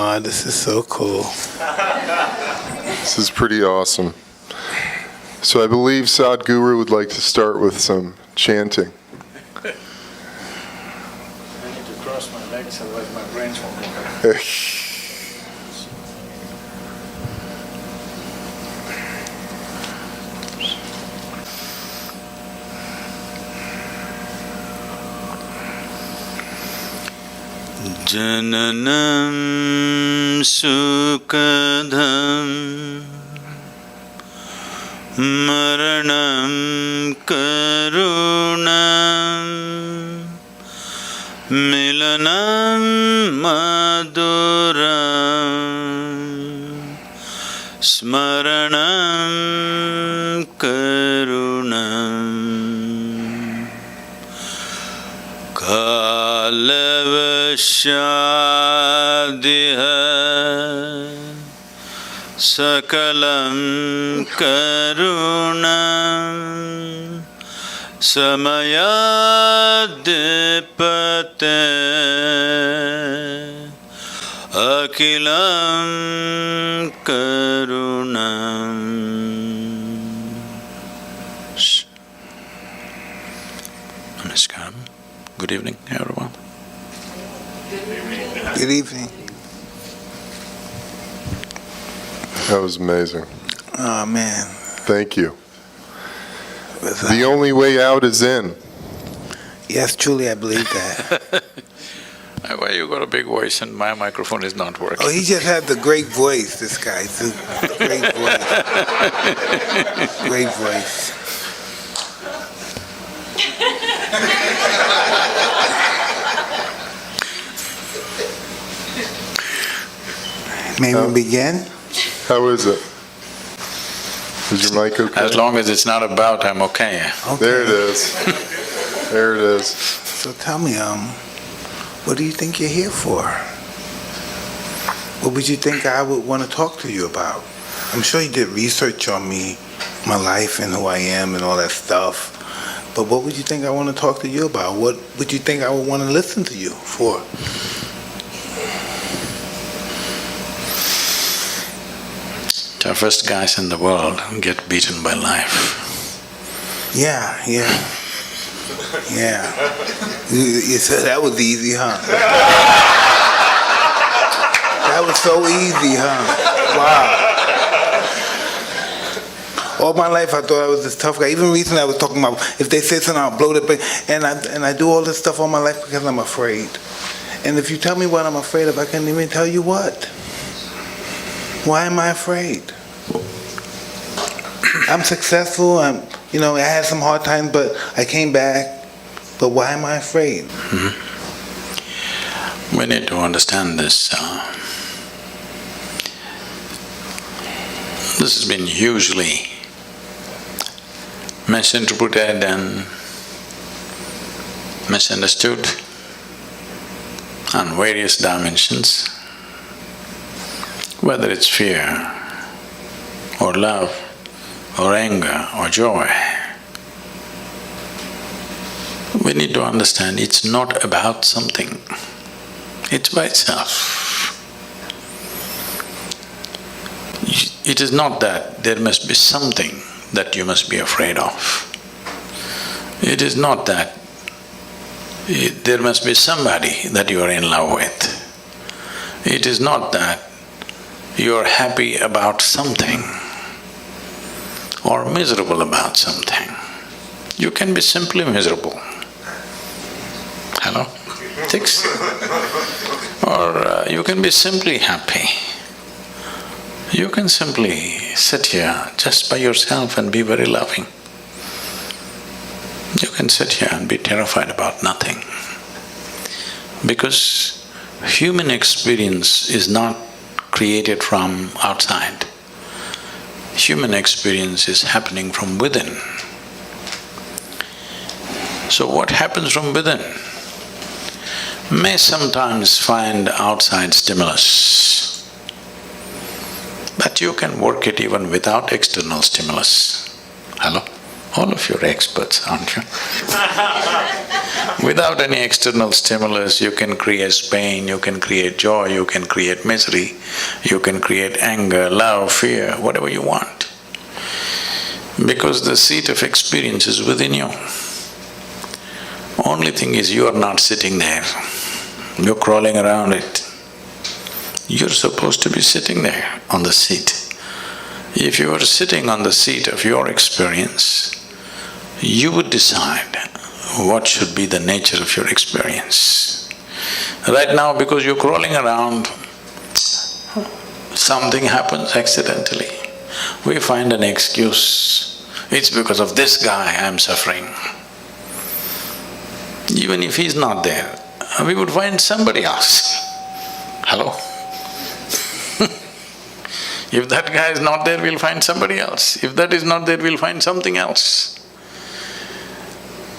Oh, this is so cool. This is pretty awesome. So I believe Sadhguru would like to start with some chanting. I need to cross my legs, otherwise my brains won't go. Jananam sukadham maranam karunam milanam maduram smaranam karunam kalavashadiha sakalam karunam samayadipate akilam karunam. Namaskaram. Good evening, everyone. Good evening. That was amazing. Oh, man. Thank you. The only way out is in. Yes, truly, I believe that. Why you got a big voice and my microphone is not working? Oh, he just has a great voice, this guy. It's a great voice. Great voice. May we begin? How is it? Is your mic okay? As long as it's not about, I'm okay. There it is. There it is. So tell me, what do you think you're here for? What would you think I would want to talk to you about? I'm sure you did research on me, my life and who I am and all that stuff. But what would you think I want to talk to you about? What would you think I would want to listen to you for? Toughest guys in the world get beaten by life. Yeah. You said that was easy, huh? That was so easy, huh? Wow. All my life I thought I was this tough guy. Even recently I was talking about if they say something, I'll blow it. And I do all this stuff all my life because I'm afraid. And if you tell me what I'm afraid of, I can't even tell you what. Why am I afraid? I'm successful. I had some hard times, but I came back. But why am I afraid? Mm-hmm. We need to understand this. This has been hugely misinterpreted and misunderstood on various dimensions. Whether it's fear, or love, or anger, or joy, we need to understand it's not about something, it's by itself. It is not that there must be something that you must be afraid of. It is not that there must be somebody that you are in love with. It is not that you are happy about something or miserable about something. You can be simply miserable. Hello? 6? Or you can be simply happy. You can simply sit here just by yourself and be very loving. You can sit here and be terrified about nothing. Because human experience is not created from outside. Human experience is happening from within. So what happens from within may sometimes find outside stimulus, but you can work it even without external stimulus. Hello? All of you are experts, aren't you? Without any external stimulus, you can create pain, you can create joy, you can create misery, you can create anger, love, fear, whatever you want. Because the seat of experience is within you. Only thing is, you are not sitting there, you're crawling around it. You're supposed to be sitting there on the seat. If you were sitting on the seat of your experience, you would decide what should be the nature of your experience. Right now, because you're crawling around, something happens accidentally. We find an excuse. It's because of this guy I'm suffering. Even if he's not there, we would find somebody else. Hello? If that guy is not there, we'll find somebody else. If that is not there, we'll find something else.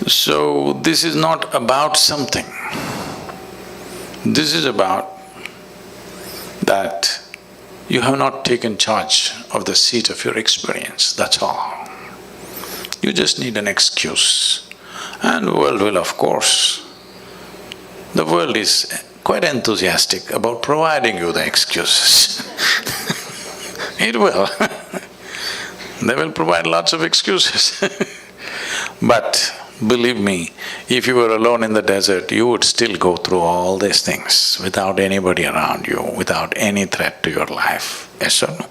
So, this is not about something. This is about that you have not taken charge of the seat of your experience, that's all. You just need an excuse. And the world will, of course, the world is quite enthusiastic about providing you the excuses. It will. They will provide lots of excuses. But believe me, if you were alone in the desert, you would still go through all these things without anybody around you, without any threat to your life. Yes or no?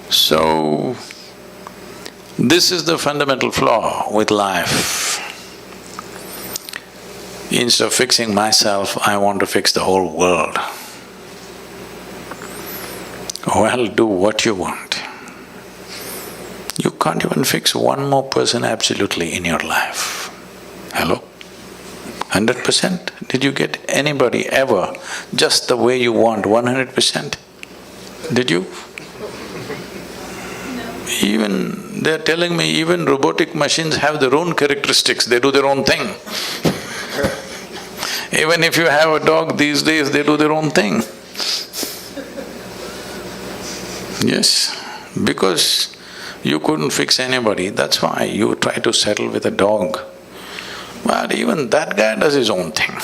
So, this is the fundamental flaw with life. Instead of fixing myself, I want to fix the whole world. Well, do what you want. You can't even fix one more person absolutely in your life. Hello? 100%? Did you get anybody ever just the way you want, 100%? Did you? Even… they're telling me even robotic machines have their own characteristics, they do their own thing. Even if you have a dog these days, they do their own thing. Yes, because you couldn't fix anybody, that's why you try to settle with a dog. But even that guy does his own thing.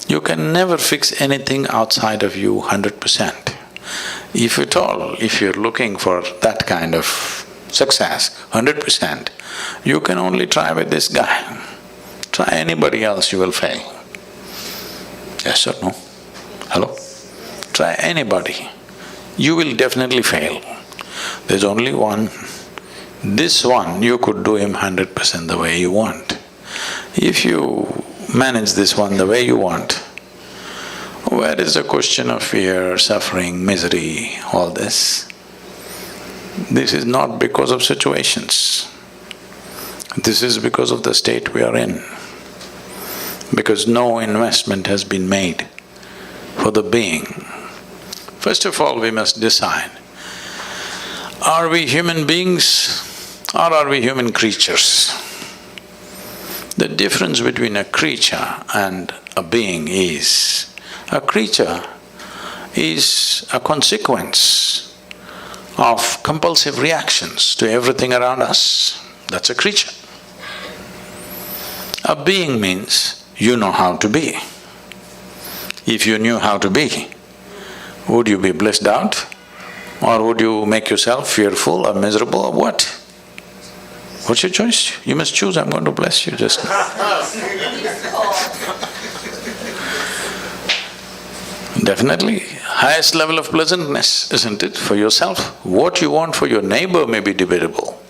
You can never fix anything outside of you 100%. If at all, if you're looking for that kind of success, 100%, you can only try with this guy. Try anybody else, you will fail. Yes or no? Hello? Try anybody, you will definitely fail. There's only one. This one, you could do him 100% the way you want. If you manage this one the way you want, where is the question of fear, suffering, misery, all this? This is not because of situations. This is because of the state we are in. Because no investment has been made for the being. First of all, we must decide, are we human beings or are we human creatures? The difference between a creature and a being is, a creature is a consequence of compulsive reactions to everything around us. That's a creature. A being means you know how to be. If you knew how to be, would you be blissed out? Or would you make yourself fearful or miserable or what? What's your choice? You must choose, I'm going to bless you just now. Definitely, highest level of pleasantness, isn't it, for yourself? What you want for your neighbor may be debatable,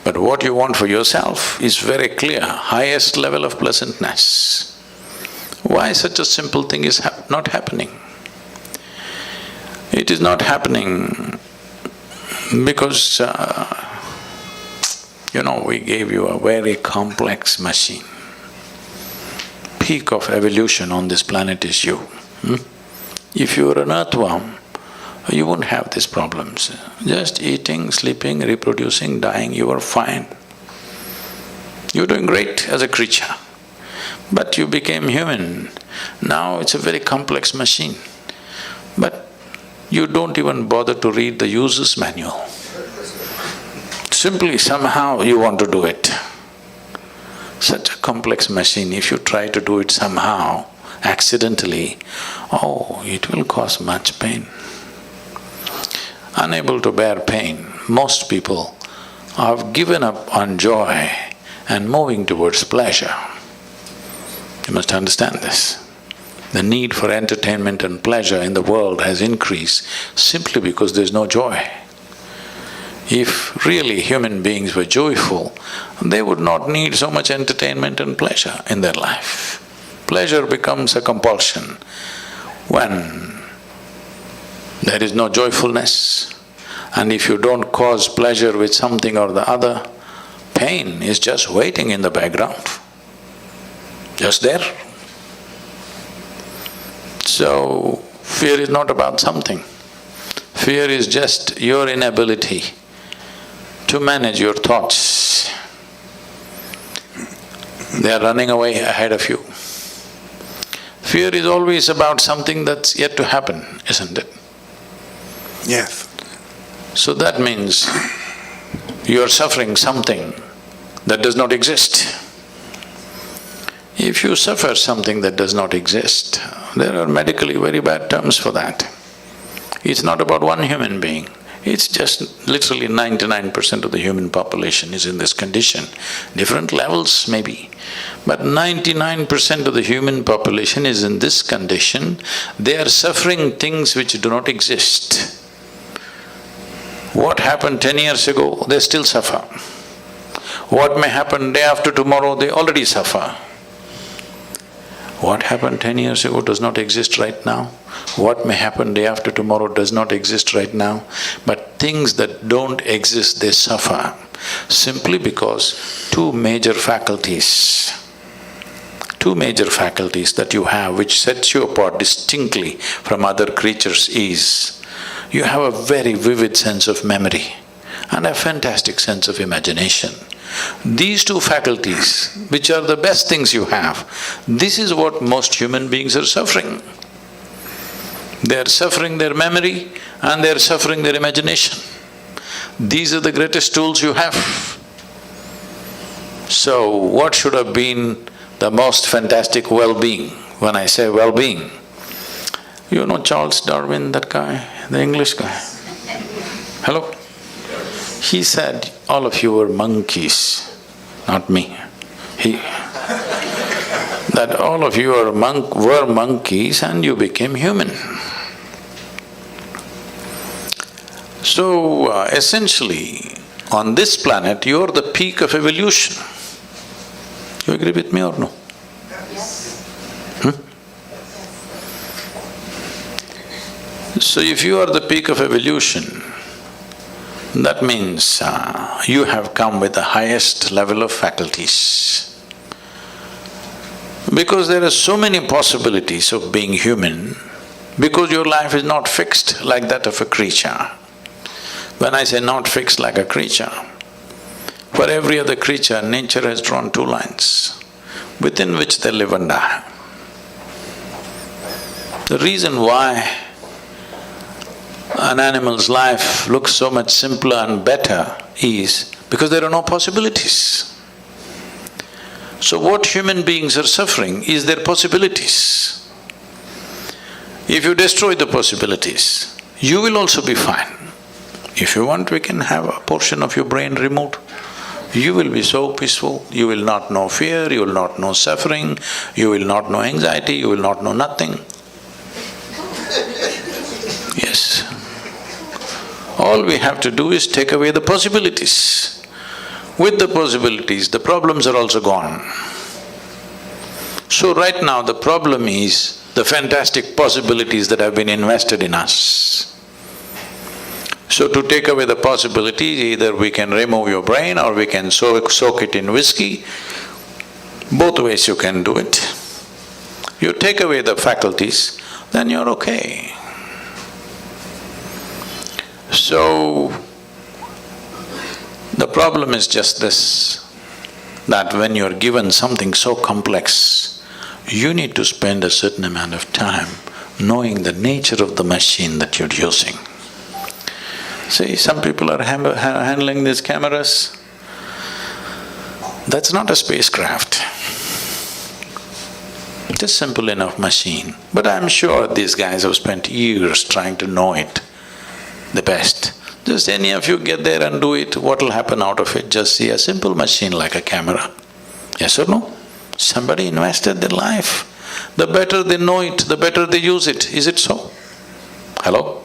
but what you want for yourself is very clear, highest level of pleasantness. Why such a simple thing is not happening? It is not happening because, we gave you a very complex machine. Peak of evolution on this planet is you. If you were an earthworm, you wouldn't have these problems. Just eating, sleeping, reproducing, dying, you were fine. You're doing great as a creature. But you became human. Now it's a very complex machine. But you don't even bother to read the user's manual. Simply somehow you want to do it. Such a complex machine, if you try to do it somehow, accidentally, oh, it will cause much pain. Unable to bear pain, most people have given up on joy and moving towards pleasure. You must understand this. The need for entertainment and pleasure in the world has increased simply because there's no joy. If really human beings were joyful, they would not need so much entertainment and pleasure in their life. Pleasure becomes a compulsion when there is no joyfulness, and if you don't cause pleasure with something or the other, pain is just waiting in the background, just there. So, fear is not about something. Fear is just your inability to manage your thoughts. They are running away ahead of you. Fear is always about something that's yet to happen, isn't it? Yes. So that means you are suffering something that does not exist. If you suffer something that does not exist, there are medically very bad terms for that. It's not about one human being, it's just literally 99% of the human population is in this condition. Different levels maybe, but 99% of the human population is in this condition. They are suffering things which do not exist. What happened 10 years ago, they still suffer. What may happen day after tomorrow, they already suffer. What happened 10 years ago does not exist right now. What may happen day after tomorrow does not exist right now. But things that don't exist, they suffer simply because two major faculties that you have which sets you apart distinctly from other creatures is, you have a very vivid sense of memory and a fantastic sense of imagination. These two faculties, which are the best things you have, this is what most human beings are suffering. They are suffering their memory and they are suffering their imagination. These are the greatest tools you have. So, what should have been the most fantastic well-being? When I say well-being, you know Charles Darwin, that guy, the English guy? Hello? He said, all of you were monkeys, not me. That all of you were monkeys and you became human. So, essentially, on this planet, you're the peak of evolution. You agree with me or no? Yes. So, if you are the peak of evolution, that means you have come with the highest level of faculties. Because there are so many possibilities of being human, because your life is not fixed like that of a creature. When I say not fixed like a creature, for every other creature, nature has drawn two lines within which they live and die. The reason why an animal's life looks so much simpler and better is because there are no possibilities. So what human beings are suffering is their possibilities. If you destroy the possibilities, you will also be fine. If you want, we can have a portion of your brain removed. You will be so peaceful, you will not know fear, you will not know suffering, you will not know anxiety, you will not know nothing. Yes. All we have to do is take away the possibilities. With the possibilities, the problems are also gone. So right now the problem is the fantastic possibilities that have been invested in us. So to take away the possibilities, either we can remove your brain or we can soak it in whiskey. Both ways you can do it. You take away the faculties, then you're okay. So, the problem is just this, that when you're given something so complex, you need to spend a certain amount of time knowing the nature of the machine that you're using. See, some people are handling these cameras. That's not a spacecraft. Just simple enough machine. But I'm sure these guys have spent years trying to know it the best. Just any of you get there and do it, what'll happen out of it? Just see a simple machine like a camera. Yes or no? Somebody invested their life. The better they know it, the better they use it. Is it so? Hello?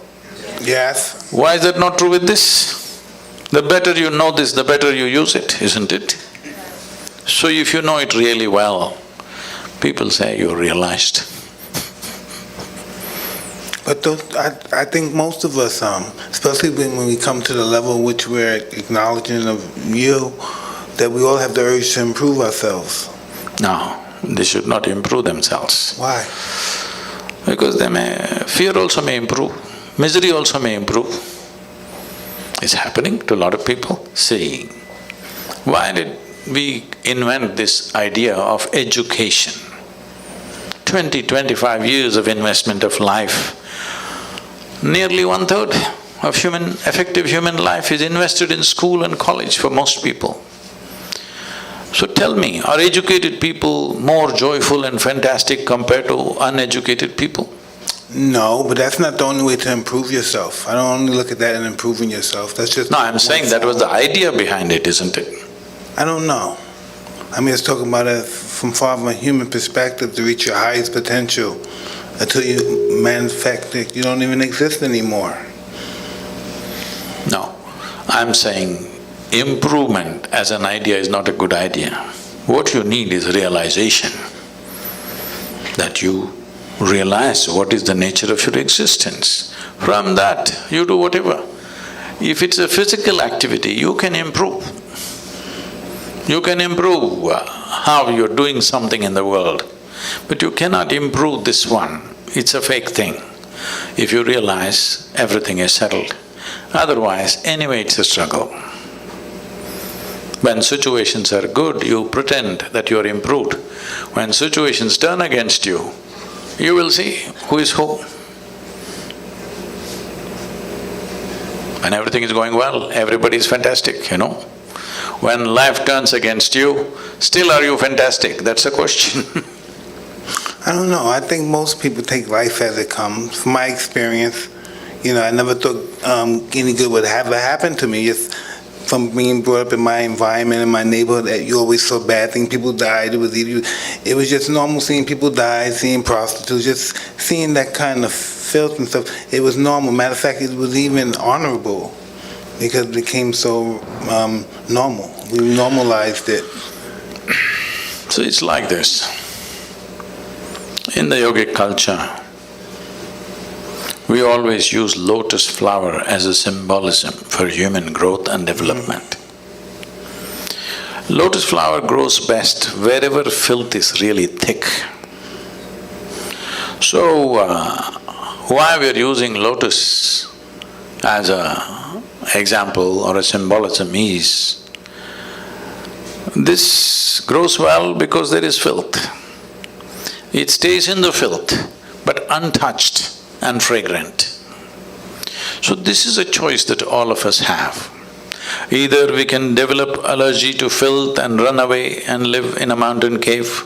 Yes. Why is that not true with this? The better you know this, the better you use it, isn't it? So if you know it really well, people say you're realized. But I think most of us, especially when we come to the level which we're acknowledging of you, that we all have the urge to improve ourselves. No, they should not improve themselves. Why? Because fear also may improve, misery also may improve. It's happening to a lot of people. See, why did we invent this idea of education? 20-25 years of investment of life. Nearly 1/3 of effective human life is invested in school and college for most people. So tell me, are educated people more joyful and fantastic compared to uneducated people? No, but that's not the only way to improve yourself. I don't only look at that in improving yourself, that's just… No, I'm saying that was the idea behind it, isn't it? I don't know. I mean, it's talking about it from far from a human perspective to reach your highest potential until you manifest it, you don't even exist anymore. No, I'm saying improvement as an idea is not a good idea. What you need is realization, that you realize what is the nature of your existence. From that, you do whatever. If it's a physical activity, you can improve. You can improve how you're doing something in the world, but you cannot improve this one. It's a fake thing. If you realize everything is settled, otherwise anyway it's a struggle. When situations are good, you pretend that you are improved. When situations turn against you, you will see who is who. When everything is going well, everybody is fantastic, you know. When life turns against you, still are you fantastic? That's the question. I don't know, I think most people take life as it comes. From my experience, I never thought any good would ever happen to me. Just from being brought up in my environment, in my neighborhood, that you always saw bad things, people died, it was just normal seeing people die, seeing prostitutes, just seeing that kind of filth and stuff. It was normal. Matter of fact, it was even honorable because it became so normal. We normalized it. So it's like this. In the yogic culture, we always use lotus flower as a symbolism for human growth and development. Lotus flower grows best wherever filth is really thick. So, why we're using lotus as a example or a symbolism is, this grows well because there is filth. It stays in the filth, but untouched and fragrant. So this is a choice that all of us have. Either we can develop allergy to filth and run away and live in a mountain cave.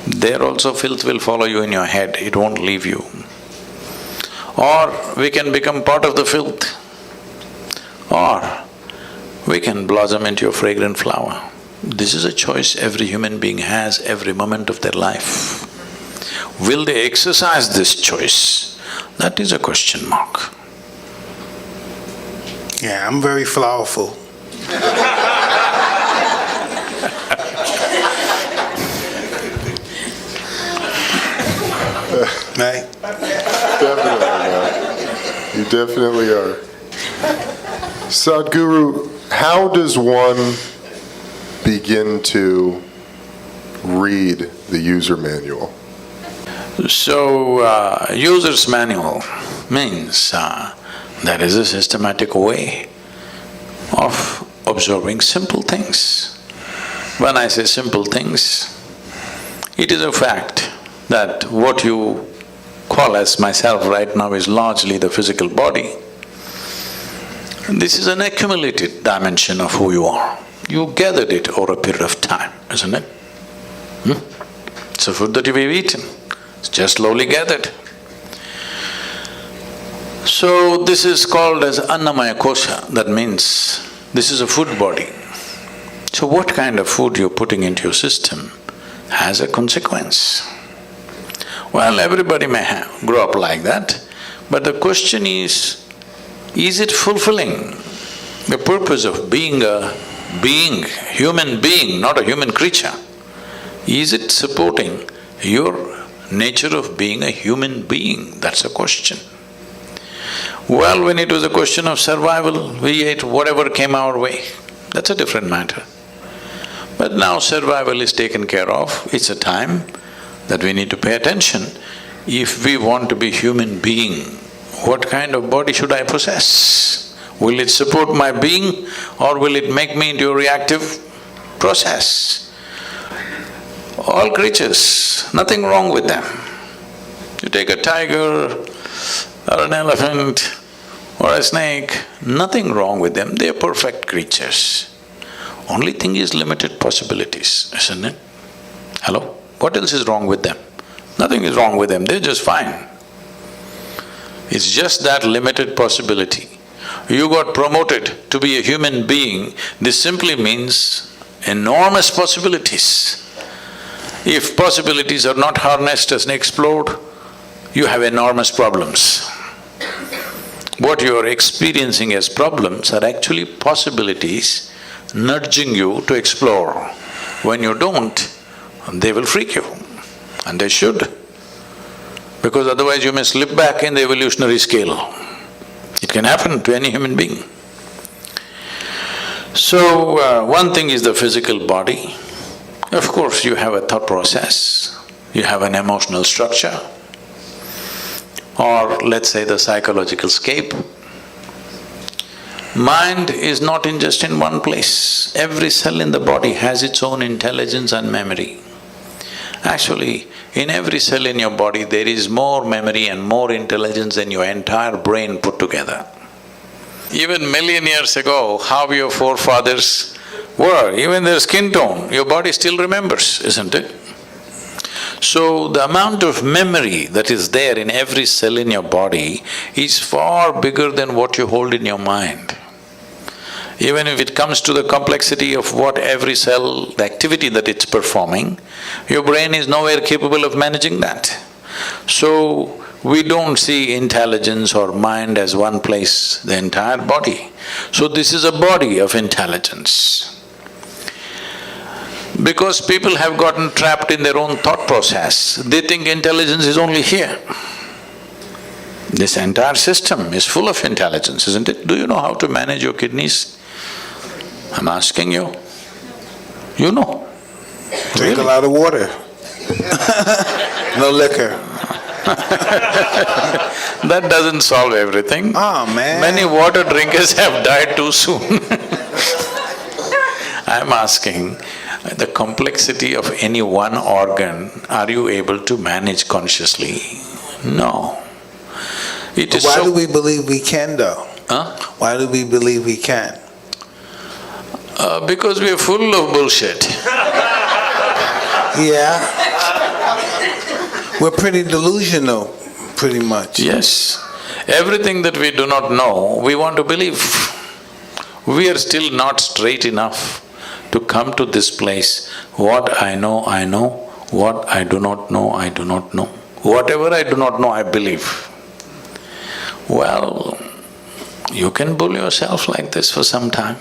There also filth will follow you in your head, it won't leave you. Or we can become part of the filth. Or we can blossom into a fragrant flower. This is a choice every human being has every moment of their life. Will they exercise this choice? That is a question mark. Yeah, I'm very flowerful. Right? Definitely are. You definitely are. Sadhguru, how does one begin to read the user manual? So, user's manual means there is a systematic way of observing simple things. When I say simple things, it is a fact that what you call as myself right now is largely the physical body. This is an accumulated dimension of who you are. You gathered it over a period of time, isn't it? It's a food that you've eaten, it's just slowly gathered. So this is called as Annamaya Kosha, that means this is a food body. So what kind of food you're putting into your system has a consequence. Well, everybody may grow up like that, but the question is it fulfilling the purpose of being a being, human being, not a human creature? Is it supporting your nature of being a human being? That's a question. Well, when it was a question of survival, we ate whatever came our way. That's a different matter. But now survival is taken care of, it's a time that we need to pay attention. If we want to be human being, what kind of body should I possess? Will it support my being or will it make me into a reactive process? All creatures, nothing wrong with them. You take a tiger or an elephant or a snake, nothing wrong with them, they're perfect creatures. Only thing is limited possibilities, isn't it? Hello? What else is wrong with them? Nothing is wrong with them, they're just fine. It's just that limited possibility. You got promoted to be a human being, this simply means enormous possibilities. If possibilities are not harnessed and explored, you have enormous problems. What you are experiencing as problems are actually possibilities nudging you to explore. When you don't, they will freak you, and they should, because otherwise you may slip back in the evolutionary scale. It can happen to any human being. So, one thing is the physical body. Of course, you have a thought process, you have an emotional structure, or let's say the psychological scape. Mind is not just in one place. Every cell in the body has its own intelligence and memory. Actually, in every cell in your body, there is more memory and more intelligence than your entire brain put together. Even million years ago, how your forefathers were, even their skin tone, your body still remembers, isn't it? So, the amount of memory that is there in every cell in your body is far bigger than what you hold in your mind. Even if it comes to the complexity of what every cell, the activity that it's performing, your brain is nowhere capable of managing that. So, we don't see intelligence or mind as one place, the entire body. So this is a body of intelligence. Because people have gotten trapped in their own thought process, they think intelligence is only here. This entire system is full of intelligence, isn't it? Do you know how to manage your kidneys? I'm asking you. You know. Drink a lot of water. No liquor. That doesn't solve everything. Oh, man. Many water drinkers have died too soon. I'm asking, the complexity of any one organ, are you able to manage consciously? No. It is Why so… do we believe we can, though? Huh? Why do we believe we can? Because we are full of bullshit. Yeah. We're pretty delusional, pretty much. Yes. Everything that we do not know, we want to believe. We are still not straight enough to come to this place. What I know, I know. What I do not know, I do not know. Whatever I do not know, I believe. Well, you can bull yourself like this for some time.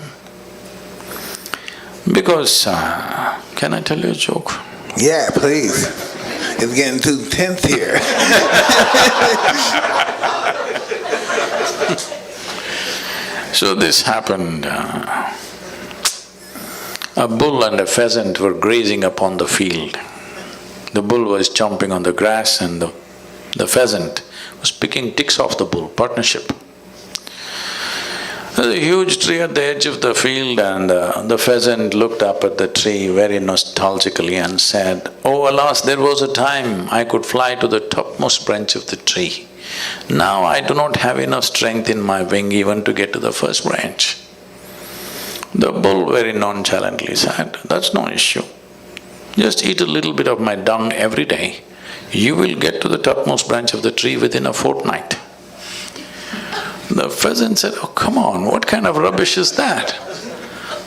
Because, can I tell you a joke? Yeah, please. It's getting too tense here. So this happened, a bull and a pheasant were grazing upon the field. The bull was chomping on the grass and the pheasant was picking ticks off the bull, partnership. There was a huge tree at the edge of the field, and the pheasant looked up at the tree very nostalgically and said, "Oh alas, there was a time I could fly to the topmost branch of the tree. Now I do not have enough strength in my wing even to get to the first branch." The bull very nonchalantly said, "That's no issue. Just eat a little bit of my dung every day. You will get to the topmost branch of the tree within a fortnight." The pheasant said, "Oh, come on, what kind of rubbish is that?"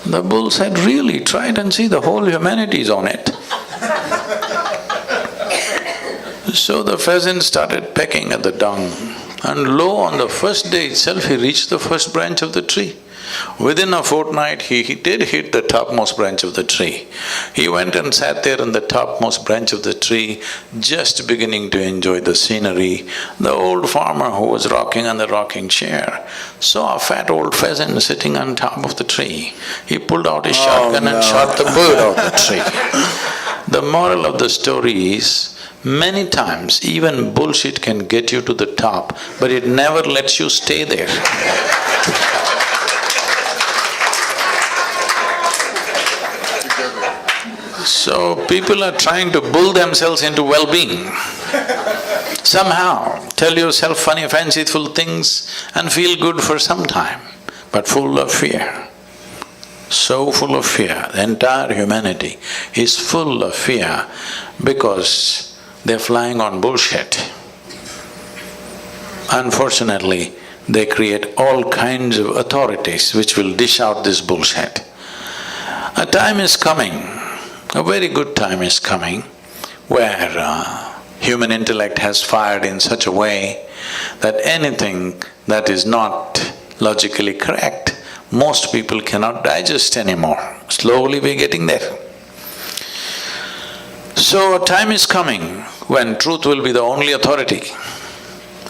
The bull said, "Really, try it and see, the whole humanity is on it." So the pheasant started pecking at the dung, and lo, on the first day itself he reached the first branch of the tree. Within a fortnight, he did hit the topmost branch of the tree. He went and sat there on the topmost branch of the tree, just beginning to enjoy the scenery. The old farmer who was rocking on the rocking chair saw a fat old pheasant sitting on top of the tree. He pulled out his shotgun and shot the bird out the tree. The moral of the story is, many times even bullshit can get you to the top, but it never lets you stay there. So people are trying to bull themselves into well-being. Somehow tell yourself funny, fanciful things and feel good for some time, but full of fear. So full of fear. The entire humanity is full of fear because they're flying on bullshit. Unfortunately, they create all kinds of authorities which will dish out this bullshit. A time is coming, a very good time is coming, where human intellect has fired in such a way that anything that is not logically correct, most people cannot digest anymore. Slowly we're getting there. So a time is coming when truth will be the only authority.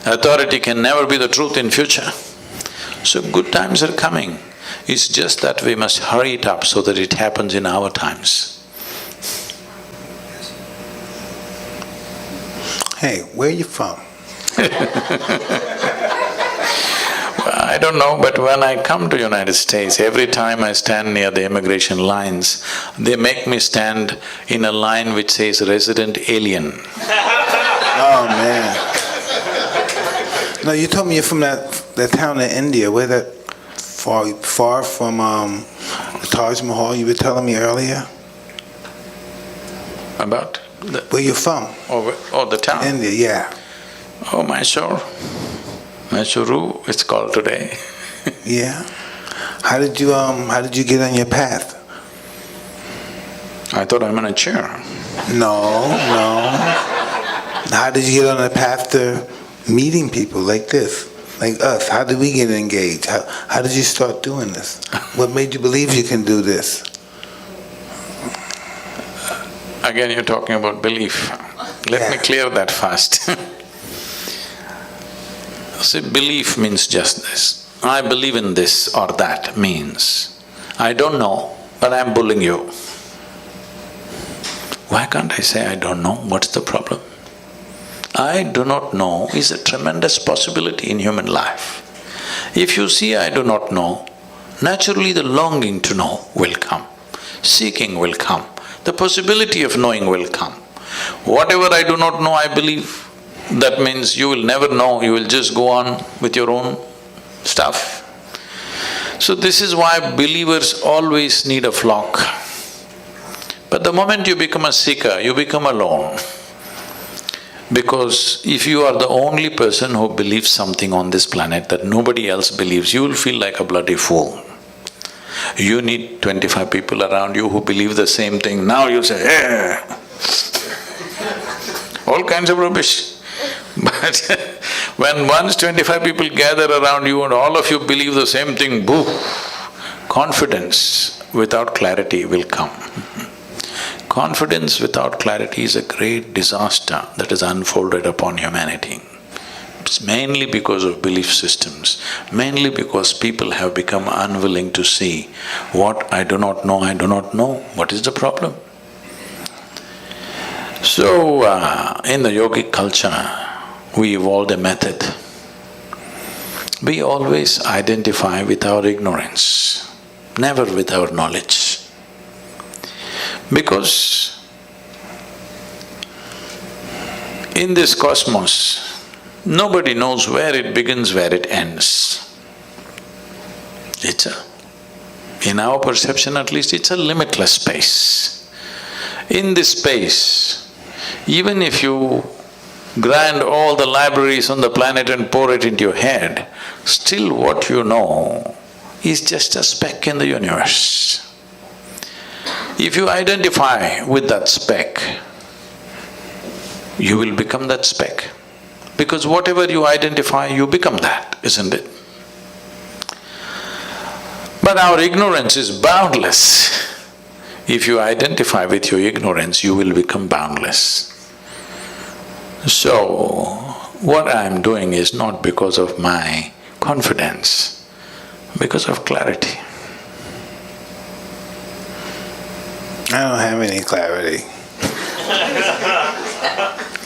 Authority can never be the truth in future. So good times are coming. It's just that we must hurry it up so that it happens in our times. Hey, where are you from? I don't know, but when I come to United States, every time I stand near the immigration lines, they make me stand in a line which says resident alien. Oh, man. No, you told me you're from that town in India, where that far from the Taj Mahal you were telling me earlier? About? Where you from? Oh, the town? India, yeah. Oh, Mysore. Mysuru, it's called today. Yeah. How did you get on your path? I thought I'm in a chair. No. How did you get on the path to meeting people like this, like us? How did we get engaged? How did you start doing this? What made you believe you can do this? Again, you're talking about belief. Let me clear that first. See, belief means just this. I believe in this or that means I don't know, but I'm bullying you. Why can't I say I don't know? What's the problem? I do not know is a tremendous possibility in human life. If you see I do not know, naturally the longing to know will come, seeking will come, the possibility of knowing will come. Whatever I do not know, I believe. That means you will never know, you will just go on with your own stuff. So this is why believers always need a flock. But the moment you become a seeker, you become alone. Because if you are the only person who believes something on this planet that nobody else believes, you will feel like a bloody fool. You need 25 people around you who believe the same thing. Now you say, "Yeah." All kinds of rubbish. But when once 25 people gather around you and all of you believe the same thing, boo! Confidence without clarity will come. Confidence without clarity is a great disaster that is unfolded upon humanity. It's mainly because of belief systems, mainly because people have become unwilling to see what I do not know, what is the problem? So, in the yogic culture, we evolved a method. we always identify with our ignorance, never with our knowledge. Because in this cosmos, nobody knows where it begins, where it ends. In our perception at least, it's a limitless space. In this space, even if you grind all the libraries on the planet and pour it into your head, still what you know is just a speck in the universe. If you identify with that speck, you will become that speck. Because whatever you identify, you become that, isn't it? But our ignorance is boundless. If you identify with your ignorance, you will become boundless. So, what I am doing is not because of my confidence, because of clarity. I don't have any clarity.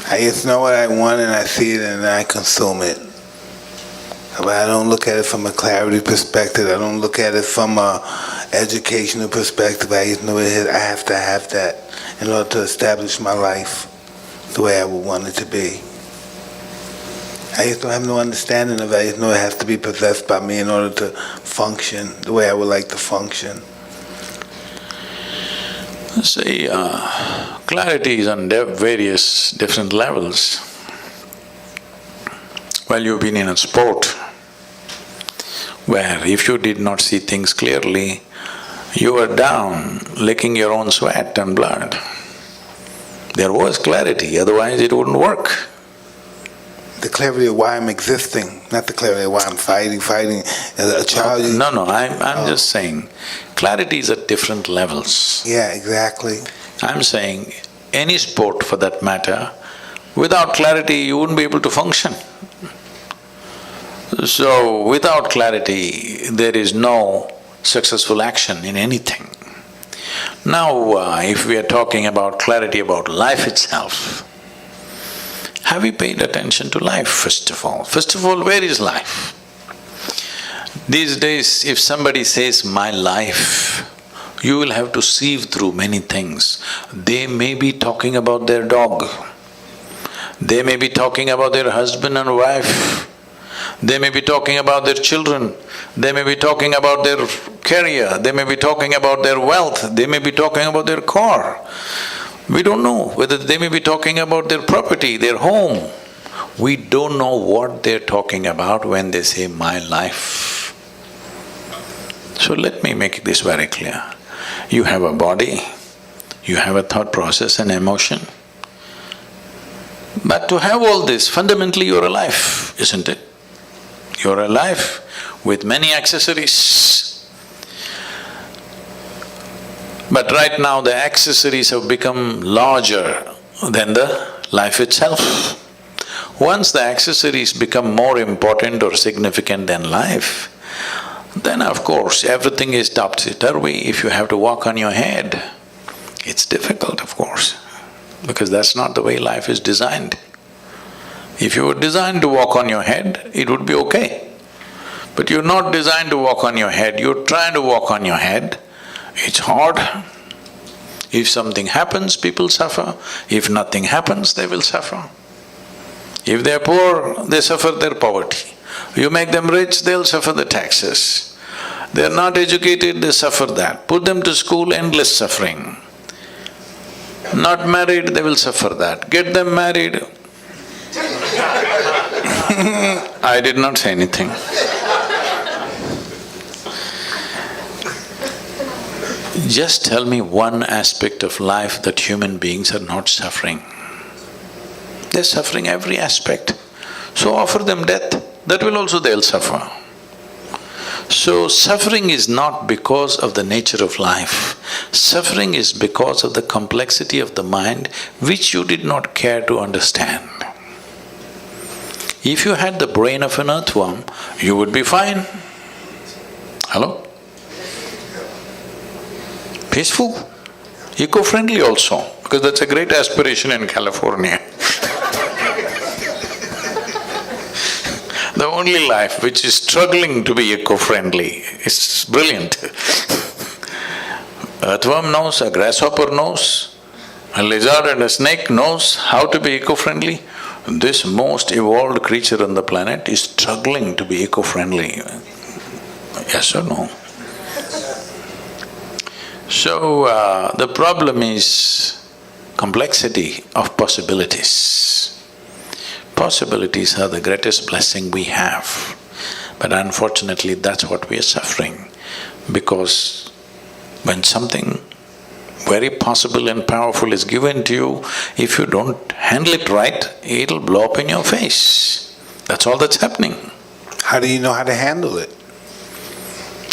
I just know what I want and I see it and I consume it. But I don't look at it from a clarity perspective. I don't look at it from a educational perspective. I just know I have to have that in order to establish my life the way I would want it to be. I just don't have no understanding of it. I just know it has to be possessed by me in order to function the way I would like to function. See, clarity is on various different levels. Well, you've been in a sport where if you did not see things clearly, you were down, licking your own sweat and blood. There was clarity, otherwise it wouldn't work. The clarity of why I'm existing, not the clarity of why I'm fighting as a child. No, I'm just saying, clarity is at different levels. Yeah, exactly. I'm saying, any sport for that matter, without clarity you wouldn't be able to function. So, without clarity, there is no successful action in anything. Now, if we are talking about clarity about life itself, have you paid attention to life, first of all? First of all, where is life? These days, if somebody says, my life, you will have to sieve through many things. They may be talking about their dog. They may be talking about their husband and wife. They may be talking about their children. They may be talking about their career. They may be talking about their wealth. They may be talking about their car. We don't know whether they may be talking about their property, their home. We don't know what they're talking about when they say, my life. So let me make this very clear. You have a body, you have a thought process and emotion. But to have all this, fundamentally you're alive, isn't it? You're alive with many accessories. But right now the accessories have become larger than the life itself. Once the accessories become more important or significant than life, then of course everything is topsy-turvy. If you have to walk on your head, it's difficult, of course, because that's not the way life is designed. If you were designed to walk on your head, it would be okay. But you're not designed to walk on your head, you're trying to walk on your head, it's hard. If something happens, people suffer. If nothing happens, they will suffer. If they're poor, they suffer their poverty. You make them rich, they'll suffer the taxes. They're not educated, they suffer that. Put them to school, endless suffering. Not married, they will suffer that. Get them married. I did not say anything. Just tell me one aspect of life that human beings are not suffering. They're suffering every aspect. So offer them death, that will also they'll suffer. So suffering is not because of the nature of life. Suffering is because of the complexity of the mind which you did not care to understand. If you had the brain of an earthworm, you would be fine. Hello? Peaceful, eco-friendly also, because that's a great aspiration in California. The only life which is struggling to be eco-friendly. It's brilliant. Earthworm knows, a grasshopper knows, a lizard and a snake knows how to be eco-friendly. This most evolved creature on the planet is struggling to be eco-friendly. Yes or no? So, the problem is complexity of possibilities. Possibilities are the greatest blessing we have, but unfortunately that's what we are suffering, because when something very possible and powerful is given to you, if you don't handle it right, it'll blow up in your face. That's all that's happening. How do you know how to handle it?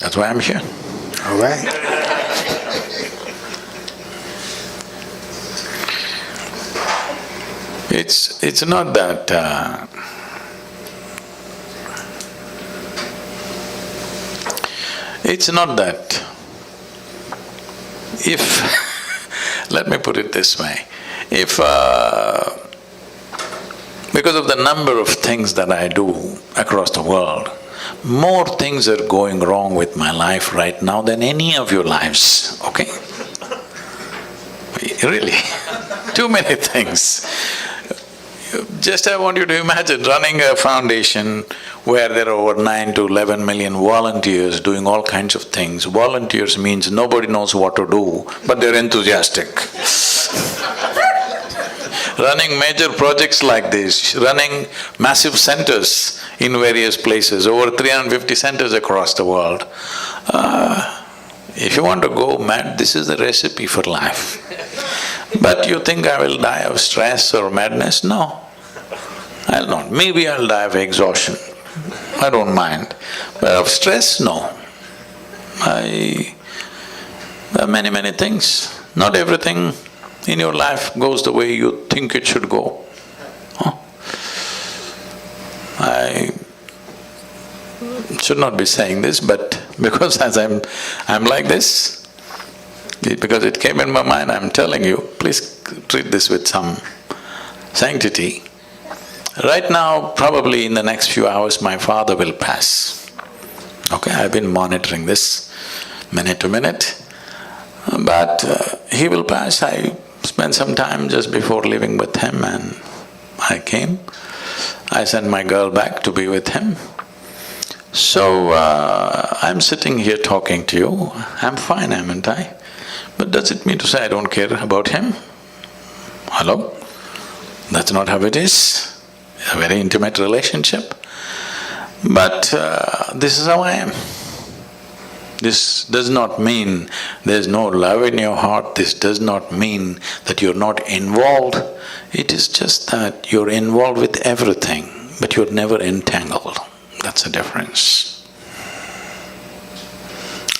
That's why I'm here. All right. It's not that… it's not that if… let me put it this way, if… because of the number of things that I do across the world, more things are going wrong with my life right now than any of your lives, okay? Really, too many things. Just I want you to imagine running a foundation where there are over 9 to 11 million volunteers doing all kinds of things. Volunteers means nobody knows what to do, but they're enthusiastic. Running major projects like this, running massive centers in various places, over 350 centers across the world. If you want to go mad, this is the recipe for life. But you think I will die of stress or madness? No, I'll not. Maybe I'll die of exhaustion, I don't mind. But of stress, no. There are many things. Not everything in your life goes the way you think it should go. I should not be saying this, but because as I'm like this, because it came in my mind, I'm telling you, please treat this with some sanctity. Right now, probably in the next few hours, my father will pass. Okay, I've been monitoring this minute to minute, but he will pass. I spent some time just before leaving with him and I came. I sent my girl back to be with him. So, I'm sitting here talking to you, I'm fine, haven't I? But does it mean to say I don't care about him? Hello? That's not how it is. A very intimate relationship. But this is how I am. This does not mean there's no love in your heart, this does not mean that you're not involved. It is just that you're involved with everything, but you're never entangled. That's the difference.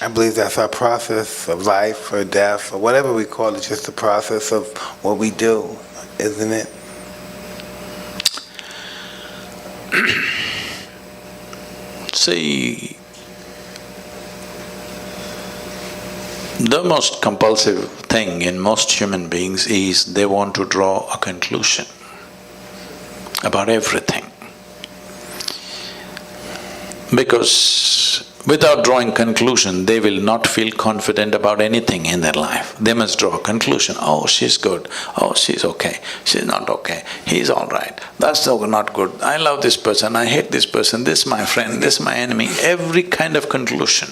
I believe that's our process of life or death or whatever we call it, just the process of what we do, isn't it? See, the most compulsive thing in most human beings is they want to draw a conclusion about everything. Because without drawing conclusion, they will not feel confident about anything in their life. They must draw a conclusion. Oh, she's good. Oh, she's okay. She's not okay. He's all right. That's not good. I love this person. I hate this person. This my friend. This my enemy. Every kind of conclusion.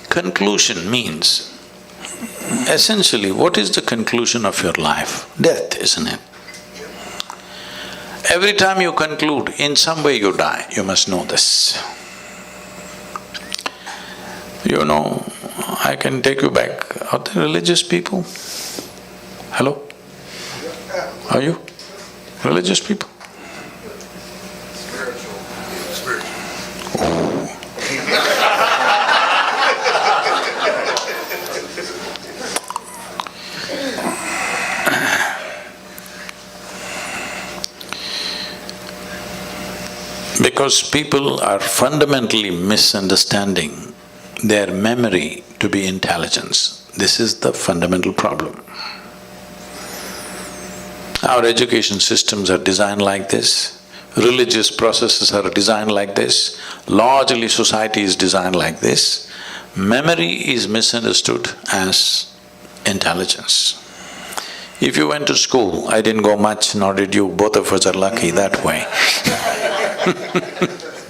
Conclusion means, essentially, what is the conclusion of your life? Death, isn't it? Every time you conclude, in some way you die, you must know this. You know, I can take you back. Are there religious people? Hello? Are you religious people? Because people are fundamentally misunderstanding their memory to be intelligence. This is the fundamental problem. Our education systems are designed like this. religious processes are designed like this, largely society is designed like this. Memory is misunderstood as intelligence. If you went to school, I didn't go much, nor did you, both of us are lucky that way.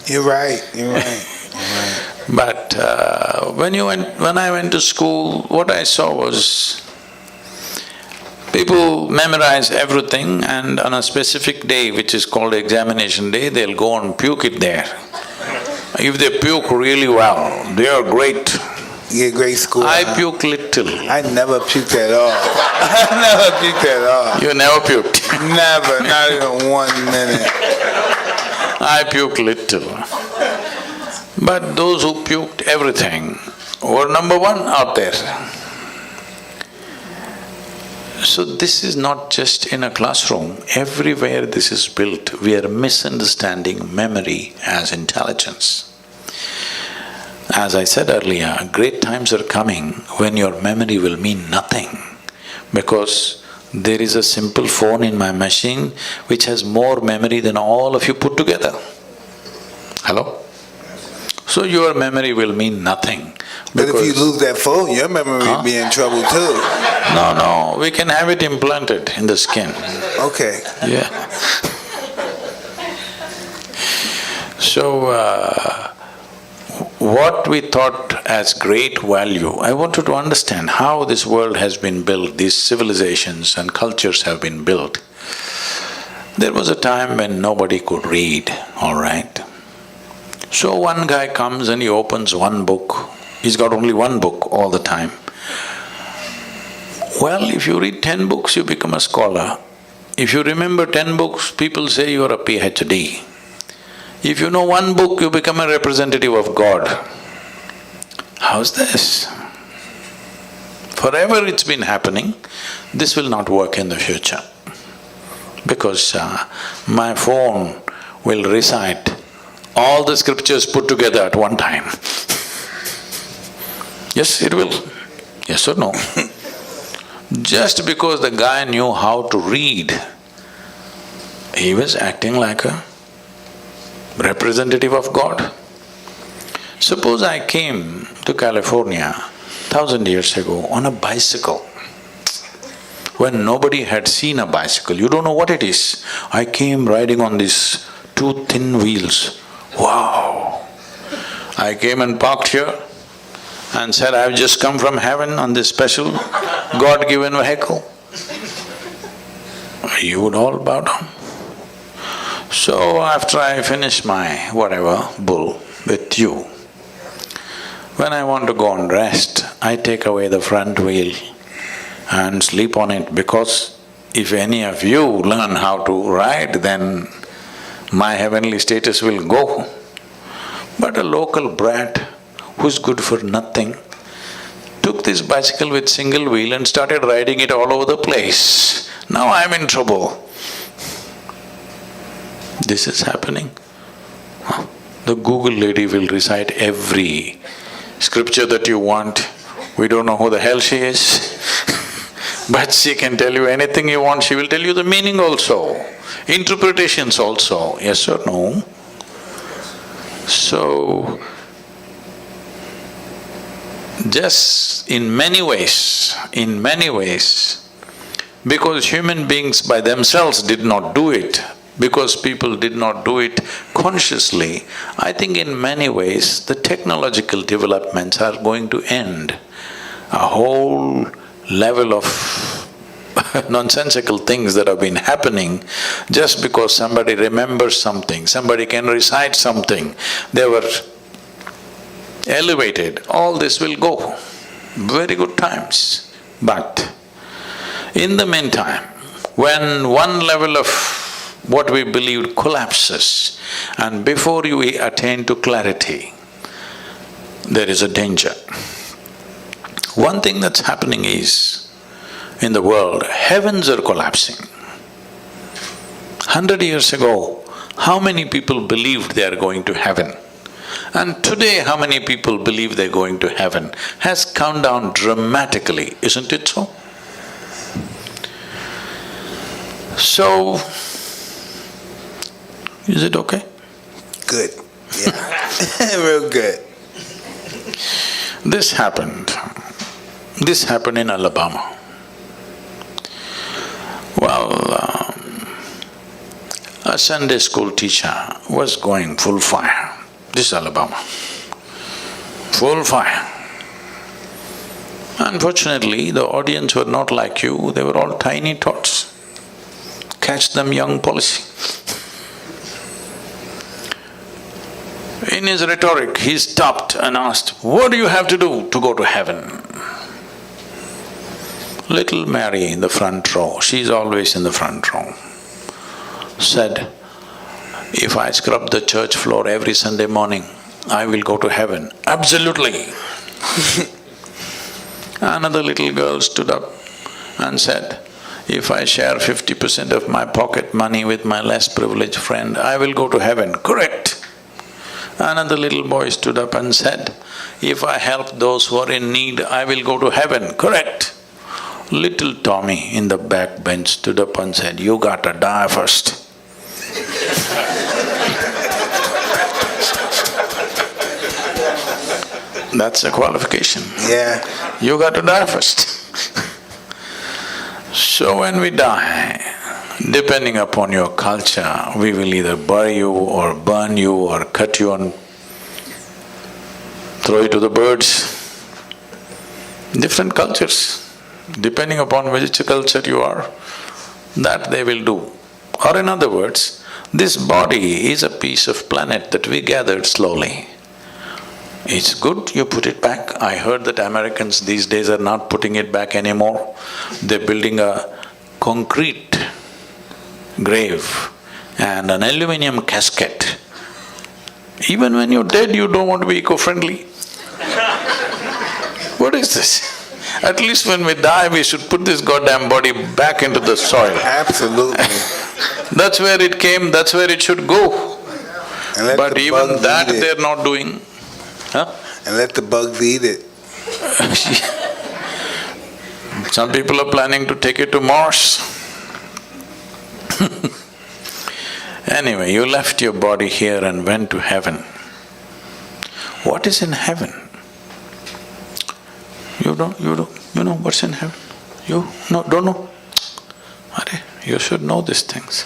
You're right, you're right. But when I went to school, what I saw was people memorize everything, and on a specific day, which is called examination day, they'll go and puke it there. If they puke really well, they are great. You get great score. I puke little. I never puked at all. I never puked at all. You never puked. Never, not even 1 minute. I puke little. But those who puked everything were number one out there. So this is not just in a classroom, everywhere this is built. We are misunderstanding memory as intelligence. As I said earlier, great times are coming when your memory will mean nothing, because there is a simple phone in my machine which has more memory than all of you put together. Hello? So your memory will mean nothing. But if you lose that phone, your memory will be in trouble too. No, we can have it implanted in the skin. Okay. Yeah. So, what we thought as great value, I want you to understand how this world has been built, these civilizations and cultures have been built. There was a time when nobody could read, all right? So one guy comes and he opens one book. He's got only one book all the time. Well, if you read 10 books, you become a scholar. If you remember 10 books, people say you are a PhD. If you know one book, you become a representative of God. How's this? Forever it's been happening. This will not work in the future, because my phone will recite all the scriptures put together at one time. Yes, it will. Yes or no? Just because the guy knew how to read, he was acting like a representative of God. Suppose I came to California 1,000 years ago on a bicycle, when nobody had seen a bicycle, you don't know what it is. I came riding on these 2 thin wheels. Wow! I came and parked here and said, I've just come from heaven on this special God-given vehicle. You would all bow down. So after I finish my whatever bull with you, when I want to go and rest, I take away the front wheel and sleep on it, because if any of you learn how to ride, then my heavenly status will go. But a local brat who's good for nothing took this bicycle with single wheel and started riding it all over the place. Now I'm in trouble. This is happening. The Google lady will recite every scripture that you want. We don't know who the hell she is. But she can tell you anything you want, she will tell you the meaning also, interpretations also, yes or no? So, just in many ways, because human beings by themselves did not do it, because people did not do it consciously, I think in many ways the technological developments are going to end. A whole level of nonsensical things that have been happening just because somebody remembers something, somebody can recite something, they were elevated, all this will go. Very good times. But in the meantime, when one level of what we believed collapses, and before you attain to clarity, there is a danger. One thing that's happening is, in the world, heavens are collapsing. 100 years ago, how many people believed they are going to heaven? And today, how many people believe they're going to heaven has come down dramatically, isn't it so? So, Is it okay? Good. Yeah. Real good. This happened. This happened in Alabama. Well, a Sunday school teacher was going full fire. This is Alabama. Full fire. Unfortunately, the audience were not like you, they were all tiny tots. Catch them young policy. In his rhetoric, he stopped and asked, "What do you have to do to go to heaven?" Little Mary in the front row, she's always in the front row, said, "If I scrub the church floor every Sunday morning, I will go to heaven." Absolutely. Another little girl stood up and said, "If I share 50% of my pocket money with my less privileged friend, I will go to heaven." Correct. Another little boy stood up and said, "If I help those who are in need, I will go to heaven." Correct. Little Tommy in the back bench stood up and said, "You gotta die first." That's a qualification. Yeah. You got to die first. So when we die, depending upon your culture, we will either bury you or burn you or cut you and throw you to the birds. Different cultures, depending upon which culture you are, that they will do. Or in other words, this body is a piece of planet that we gathered slowly. It's good, you put it back. I heard that Americans these days are not putting it back anymore. They're building a concrete grave and an aluminum casket. Even when you're dead, you don't want to be eco-friendly. What is this? At least when we die, we should put this goddamn body back into the soil. Absolutely. That's where it came, that's where it should go. And let But the even bugs that eat it. they're not doing. Huh? And let the bugs eat it. Some people are planning to take it to Mars. Anyway, you left your body here and went to heaven. What is in heaven? You know what's in heaven? You don't know? You should know these things.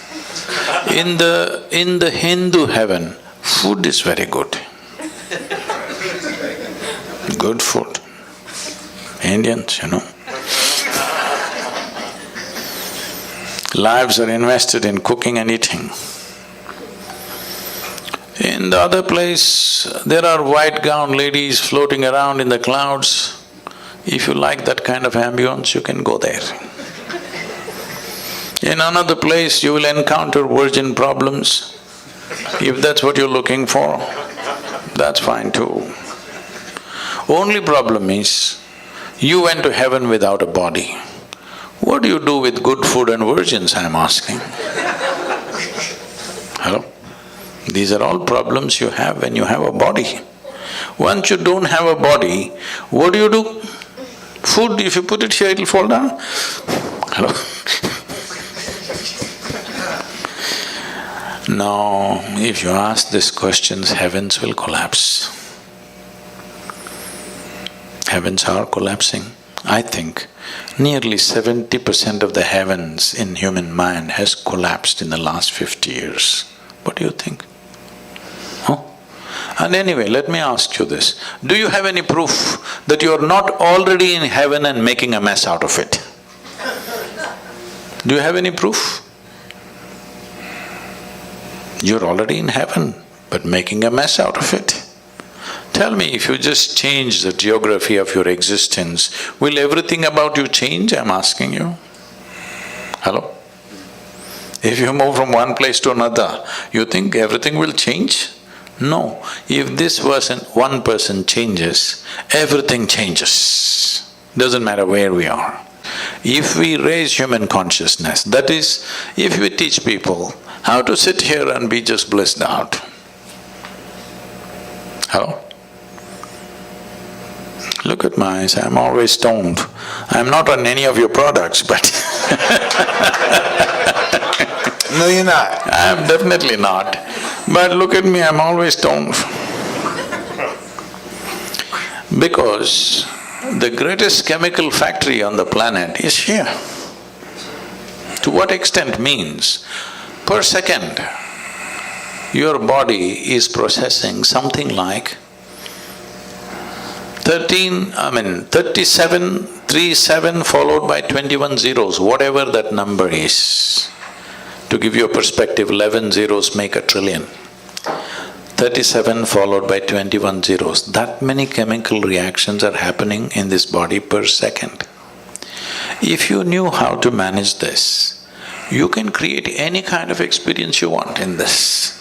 In the Hindu heaven, food is very good. Good food. Indians, Lives are invested in cooking and eating. In the other place, there are white-gowned ladies floating around in the clouds. If you like that kind of ambience, you can go there. In another place, you will encounter virgin problems. If that's what you're looking for, that's fine too. Only problem is, you went to heaven without a body. What do you do with good food and virgins, I'm asking? Hello? These are all problems you have when you have a body. Once you don't have a body, what do? Food, if you put it here, it'll fall down. Hello? No, if you ask these questions, heavens will collapse. Heavens are collapsing. I think nearly 70% of the heavens in human mind has collapsed in the last 50 years. What do you think? Huh? And anyway, let me ask you this. Do you have any proof that you are not already in heaven and making a mess out of it? Do you have any proof? You're already in heaven, but making a mess out of it. Tell me, if you just change the geography of your existence, will everything about you change, I'm asking you? Hello? If you move from one place to another, you think everything will change? No. If this one person changes, everything changes. Doesn't matter where we are. If we raise human consciousness, that is, if we teach people how to sit here and be just blissed out. Hello? Look at my eyes, I'm always stoned. I'm not on any of your products, but No, you're not. I'm definitely not. But look at me, I'm always stoned. Because the greatest chemical factory on the planet is here. To what extent means, per second, your body is processing something like 37 followed by 21 zeros, whatever that number is. To give you a perspective, 11 zeros make a trillion. 37 followed by 21 zeros. That many chemical reactions are happening in this body per second. If you knew how to manage this, you can create any kind of experience you want in this.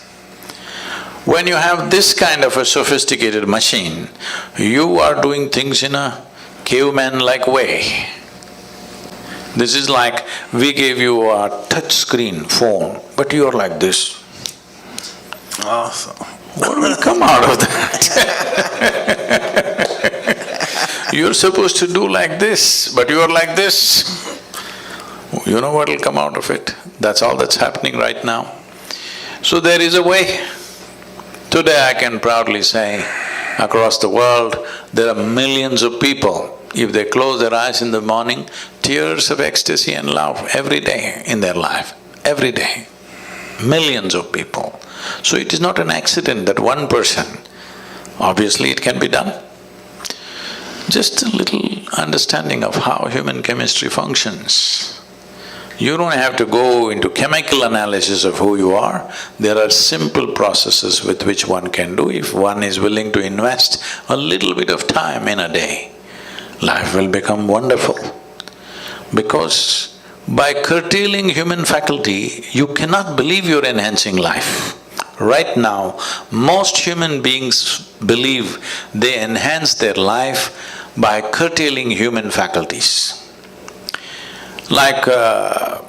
When you have this kind of a sophisticated machine, you are doing things in a caveman-like way. This is like we gave you a touch screen phone, but you're like this. Awesome. What will come out of that? You're supposed to do like this, but you're like this. You know what will come out of it? That's all that's happening right now. So there is a way. Today I can proudly say, across the world, there are millions of people, if they close their eyes in the morning, tears of ecstasy and love every day in their life, every day. Millions of people. So it is not an accident that one person, obviously it can be done. Just a little understanding of how human chemistry functions. You don't have to go into chemical analysis of who you are. There are simple processes with which one can do if one is willing to invest a little bit of time in a day. Life will become wonderful. Because by curtailing human faculty, you cannot believe you're enhancing life. Right now, most human beings believe they enhance their life by curtailing human faculties. Like, I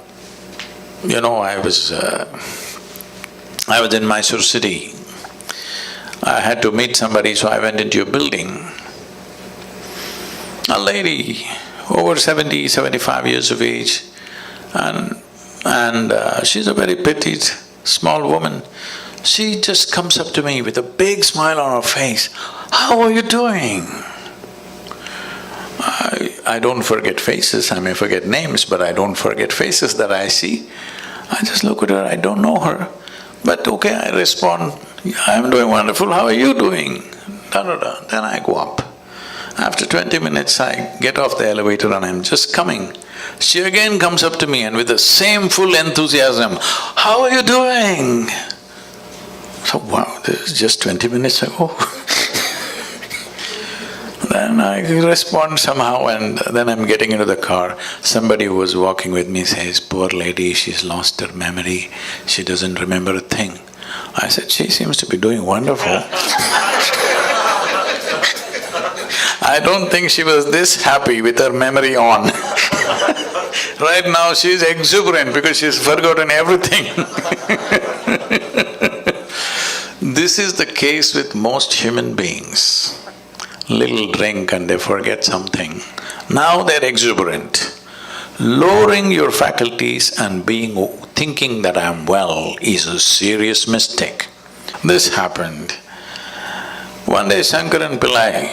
was in Mysore city. I had to meet somebody, so I went into a building. A lady, over 70, 75 years of age, and she's a very petite, small woman. She just comes up to me with a big smile on her face. "How are you doing?" I don't forget faces, I may forget names, but I don't forget faces that I see. I just look at her, I don't know her. But okay, I respond, "I'm doing wonderful, how are you doing?" Da-da-da. Then I go up. After 20 minutes, I get off the elevator and I'm just coming. She again comes up to me and with the same full enthusiasm, "How are you doing?" So, wow, this is just 20 minutes ago. Then I respond somehow and then I'm getting into the car. Somebody who was walking with me says, "Poor lady, she's lost her memory, she doesn't remember a thing." I said, "She seems to be doing wonderful." I don't think she was this happy with her memory on. Right now she's exuberant because she's forgotten everything. This is the case with most human beings. Little drink and they forget something. Now they're exuberant. Lowering your faculties and thinking that I'm well is a serious mistake. This happened. One day Shankaran Pillai,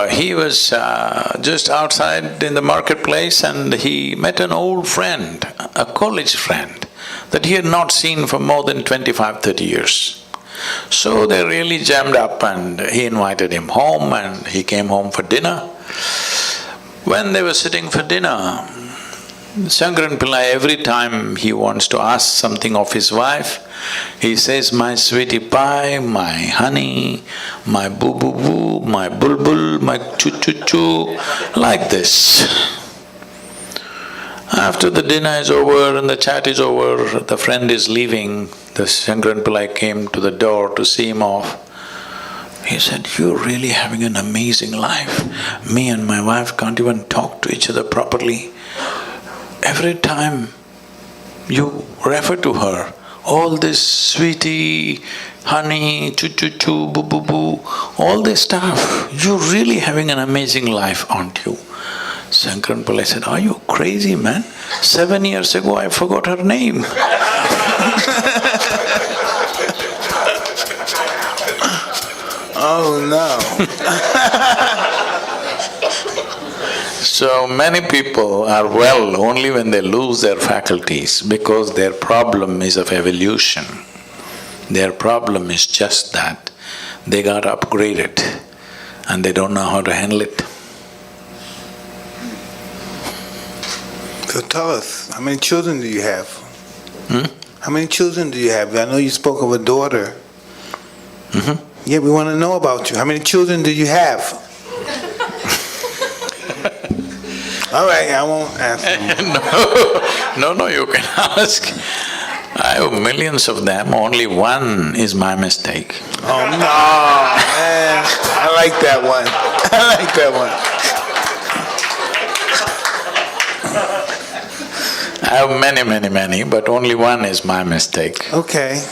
he was just outside in the marketplace and he met an old friend, a college friend, that he had not seen for more than 25-30 years. So they really jammed up and he invited him home and he came home for dinner. When they were sitting for dinner, Shankaran Pillai, every time he wants to ask something of his wife, he says, "My sweetie pie, my honey, my boo-boo-boo, my bulbul, my choo-choo-choo," like this. After the dinner is over and the chat is over, the friend is leaving, the Shankaran Pillai came to the door to see him off. He said, "You're really having an amazing life. Me and my wife can't even talk to each other properly. Every time you refer to her, all this sweetie, honey, choo-choo-choo, boo-boo-boo, all this stuff, you're really having an amazing life, aren't you? Shankaran Pillai said, "Are you crazy, man? 7 years ago I forgot her name." Oh no. So many people are well only when they lose their faculties because their problem is of evolution. Their problem is just that they got upgraded and they don't know how to handle it. So tell us, how many children do you have? How many children do you have? I know you spoke of a daughter. Yeah, we want to know about you. How many children do you have? All right, I won't answer. No, you can ask. I have millions of them, only one is my mistake. Oh no, man. I like that one. I like that one. I have many, but only one is my mistake. Okay.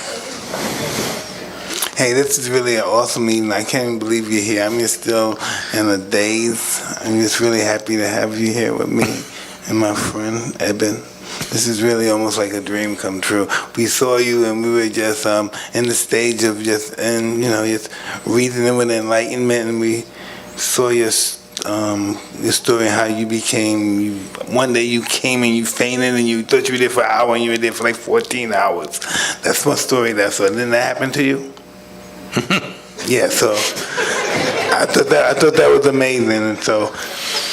Hey, this is really an awesome meeting. I can't even believe you're here. I'm just still in a daze. I'm just really happy to have you here with me and my friend Eben. This is really almost like a dream come true. We saw you and we were just in the stage of just reasoning with enlightenment, and we saw your story, how you became. One day you came and you fainted and you thought you were there for an hour and you were there for like 14 hours. That's my story. Didn't that happen to you? Yeah, so I thought that was amazing, and so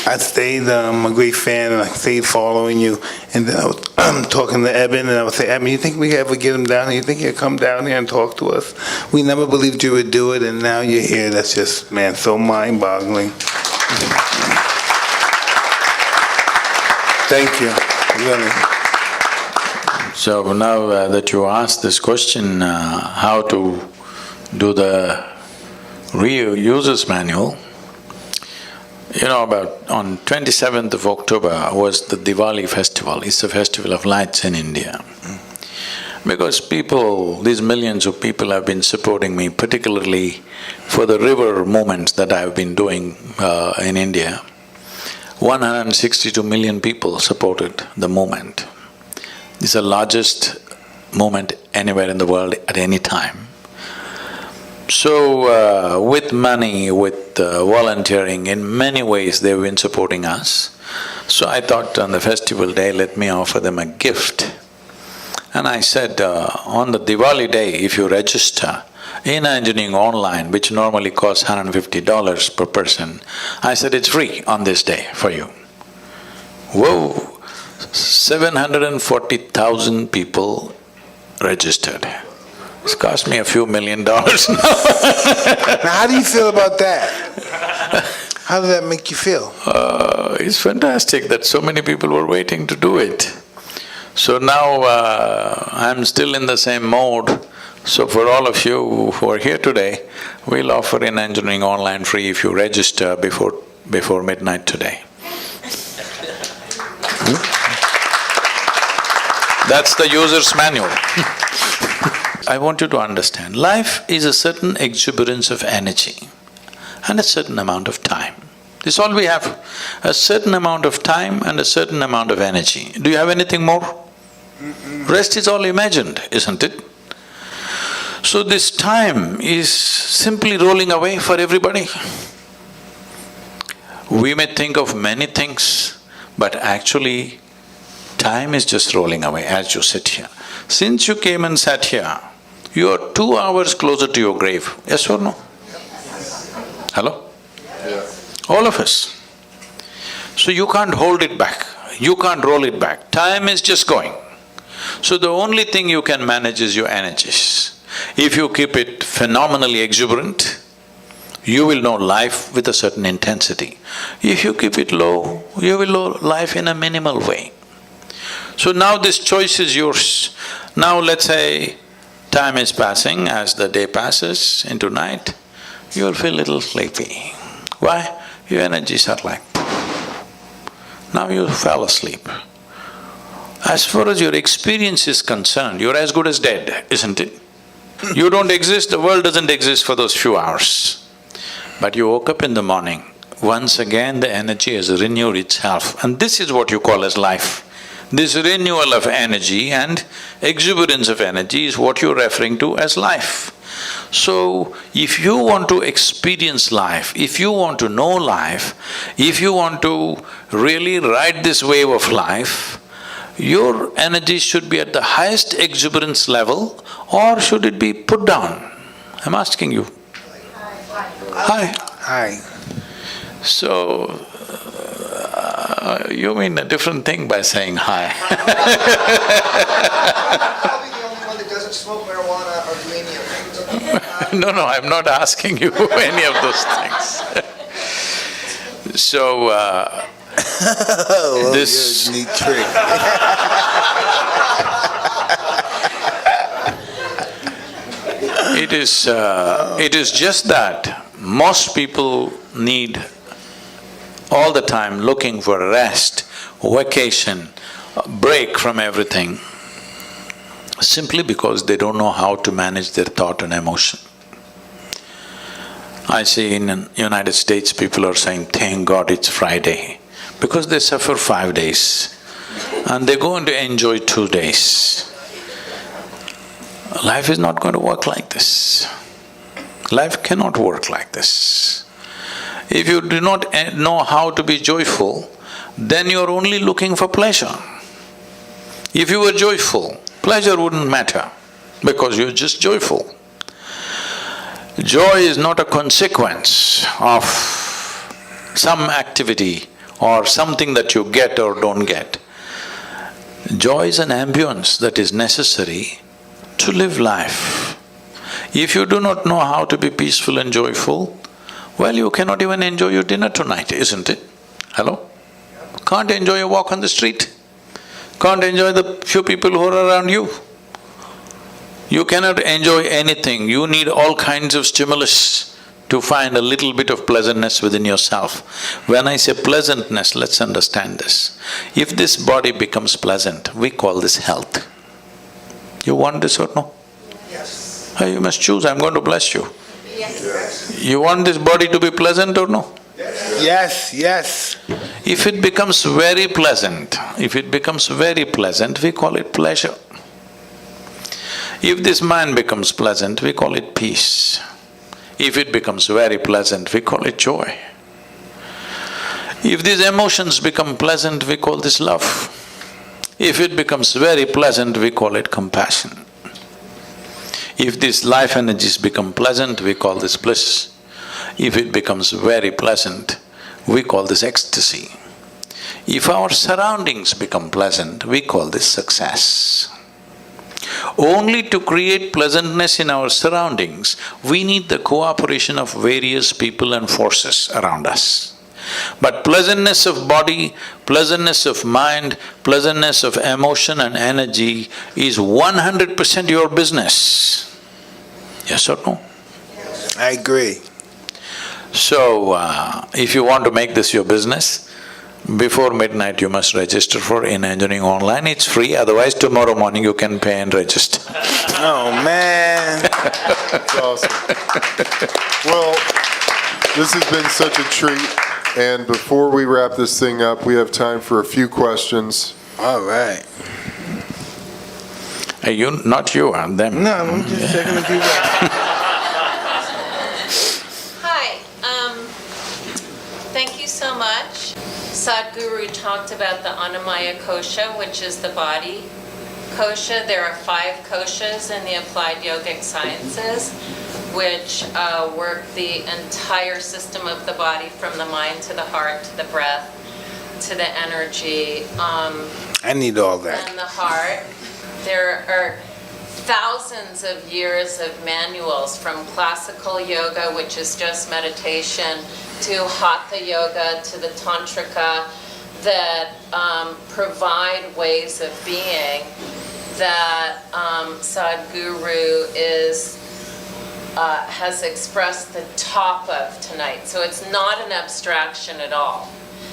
I stayed a great fan, and I stayed following you. And then I was talking to Eben, and I would say, Eben, you think we could ever get him down here? You think he'd come down here and talk to us? We never believed you would do it, and now you're here. That's just, man, so mind-boggling. Thank you, really. So now that you asked this question, how to do the user's manual, about on 27th of October was the Diwali festival. It's a festival of lights in India. Because these millions of people have been supporting me, particularly for the river movements that I've been doing in India. 162 million people supported the movement. It's the largest movement anywhere in the world at any time. So, with money, with volunteering, in many ways they've been supporting us. So I thought on the festival day, let me offer them a gift. And I said, on the Diwali day, if you register in engineering online, which normally costs $150 per person, I said it's free on this day for you. Whoa! 740,000 people registered. It's cost me a few $1 million now. Now, how do you feel about that? How does that make you feel? It's fantastic that so many people were waiting to do it. So now I'm still in the same mode. So for all of you who are here today, we'll offer in engineering online free if you register before midnight today. That's the user's manual. I want you to understand, life is a certain exuberance of energy and a certain amount of time. This is all we have, a certain amount of time and a certain amount of energy. Do you have anything more? Rest is all imagined, isn't it? So this time is simply rolling away for everybody. We may think of many things, but actually time is just rolling away as you sit here. Since you came and sat here, you are 2 hours closer to your grave, yes or no? Hello? Yeah. All of us. So you can't hold it back, you can't roll it back, time is just going. So the only thing you can manage is your energies. If you keep it phenomenally exuberant, you will know life with a certain intensity. If you keep it low, you will know life in a minimal way. So now this choice is yours. Now let's say time is passing, as the day passes into night, you will feel a little sleepy. Why? Your energies are like… Now you fell asleep. As far as your experience is concerned, you're as good as dead, isn't it? You don't exist, the world doesn't exist for those few hours. But you woke up in the morning once again the energy has renewed itself, and this is what you call as life. This renewal of energy and exuberance of energy is what you're referring to as life. So, if you want to experience life, if you want to know life, if you want to really ride this wave of life, your energy should be at the highest exuberance level, or should it be put down? I'm asking you. High. Hi. So, you mean a different thing by saying high. Probably the only one that doesn't smoke marijuana or do any of them. No, I'm not asking you any of those things. So, Oh, This- you're a neat trick. it is just that most people need all the time looking for rest, vacation, break from everything, simply because they don't know how to manage their thought and emotion. I see in the United States people are saying, thank God it's Friday, because they suffer 5 days and they're going to enjoy 2 days. Life is not going to work like this. Life cannot work like this. If you do not know how to be joyful, then you're only looking for pleasure. If you were joyful, pleasure wouldn't matter, because you're just joyful. Joy is not a consequence of some activity or something that you get or don't get. Joy is an ambience that is necessary to live life. If you do not know how to be peaceful and joyful, well, you cannot even enjoy your dinner tonight, isn't it? Hello? Can't enjoy a walk on the street. Can't enjoy the few people who are around you. You cannot enjoy anything. You need all kinds of stimulus to find a little bit of pleasantness within yourself. When I say pleasantness, let's understand this. If this body becomes pleasant, we call this health. You want this or no? Yes. You must choose, I'm going to bless you. Yes. You want this body to be pleasant or no? Yes, yes. If it becomes very pleasant, we call it pleasure. If this mind becomes pleasant, we call it peace. If it becomes very pleasant, we call it joy. If these emotions become pleasant, we call this love. If it becomes very pleasant, we call it compassion. If these life energies become pleasant, we call this bliss. If it becomes very pleasant, we call this ecstasy. If our surroundings become pleasant, we call this success. Only to create pleasantness in our surroundings, we need the cooperation of various people and forces around us. But pleasantness of body, pleasantness of mind, pleasantness of emotion and energy is 100% your business. Yes or no? I agree. So, if you want to make this your business, before midnight you must register for Inner Engineering Online. It's free, otherwise tomorrow morning you can pay and register. Oh, man. That's awesome. Well, this has been such a treat, and before we wrap this thing up, we have time for a few questions. All right. Not you, them. No, I'm just checking the people out. Hi, thank you so much. Sadhguru talked about the Annamaya kosha, which is the body kosha. There are 5 koshas in the applied yogic sciences, which work the entire system of the body, from the mind to the heart, to the breath, to the energy. I need all that. And the heart. There are thousands of years of manuals, from classical yoga, which is just meditation, to hatha yoga, to the tantrika, that provide ways of being that Sadhguru has expressed the top of tonight. So it's not an abstraction at all.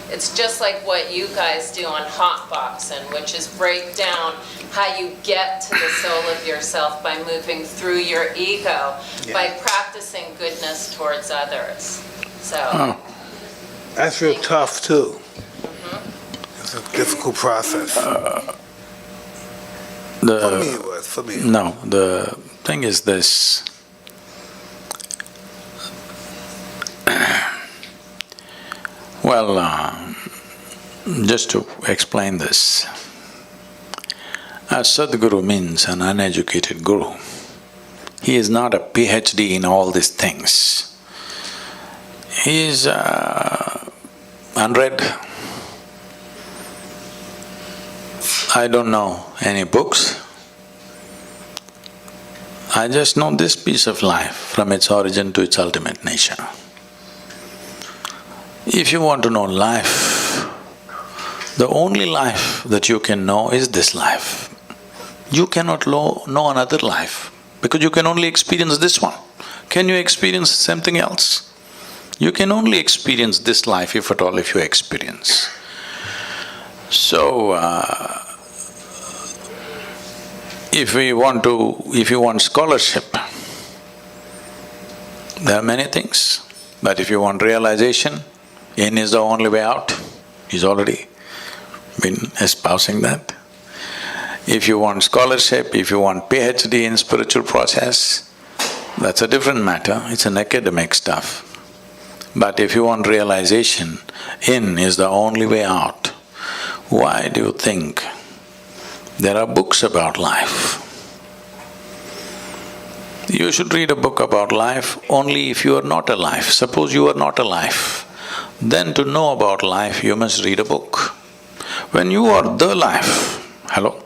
It's just like what you guys do on Hotboxing, which is break down how you get to the soul of yourself by moving through your ego, by practicing goodness towards others. So, That's real tough too. It's a difficult process. For me it was, for me. No, the thing is this. Well, just to explain this, a Sadhguru means an uneducated guru. He is not a PhD in all these things. He is unread. I don't know any books. I just know this piece of life from its origin to its ultimate nature. If you want to know life, the only life that you can know is this life. You cannot know another life because you can only experience this one. Can you experience something else? You can only experience this life, if at all, if you experience. So, if you want scholarship, there are many things. But if you want realization, in is the only way out. He's already been espousing that. If you want scholarship, if you want PhD in spiritual process, that's a different matter, it's an academic stuff. But if you want realization, in is the only way out. Why do you think there are books about life? You should read a book about life only if you are not alive. Suppose you are not alive, then to know about life you must read a book. When you are the life, hello?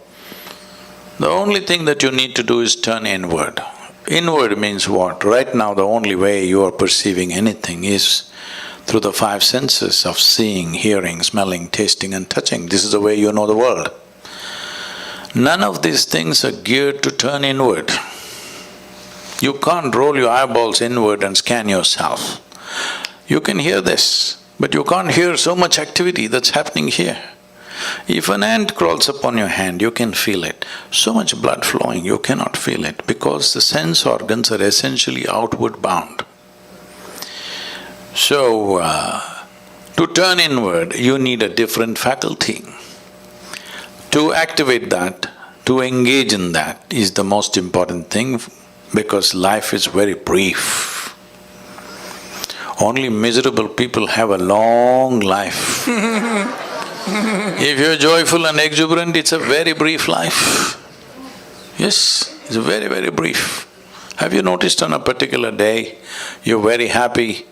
The only thing that you need to do is turn inward. Inward means what? Right now the only way you are perceiving anything is through the five senses of seeing, hearing, smelling, tasting and touching. This is the way you know the world. None of these things are geared to turn inward. You can't roll your eyeballs inward and scan yourself. You can hear this, but you can't hear so much activity that's happening here. If an ant crawls upon your hand, you can feel it. So much blood flowing, you cannot feel it because the sense organs are essentially outward bound. So, to turn inward, you need a different faculty. To activate that, to engage in that is the most important thing because life is very brief. Only miserable people have a long life. If you're joyful and exuberant, it's a very brief life. Yes, it's very, very brief. Have you noticed on a particular day, you're very happy,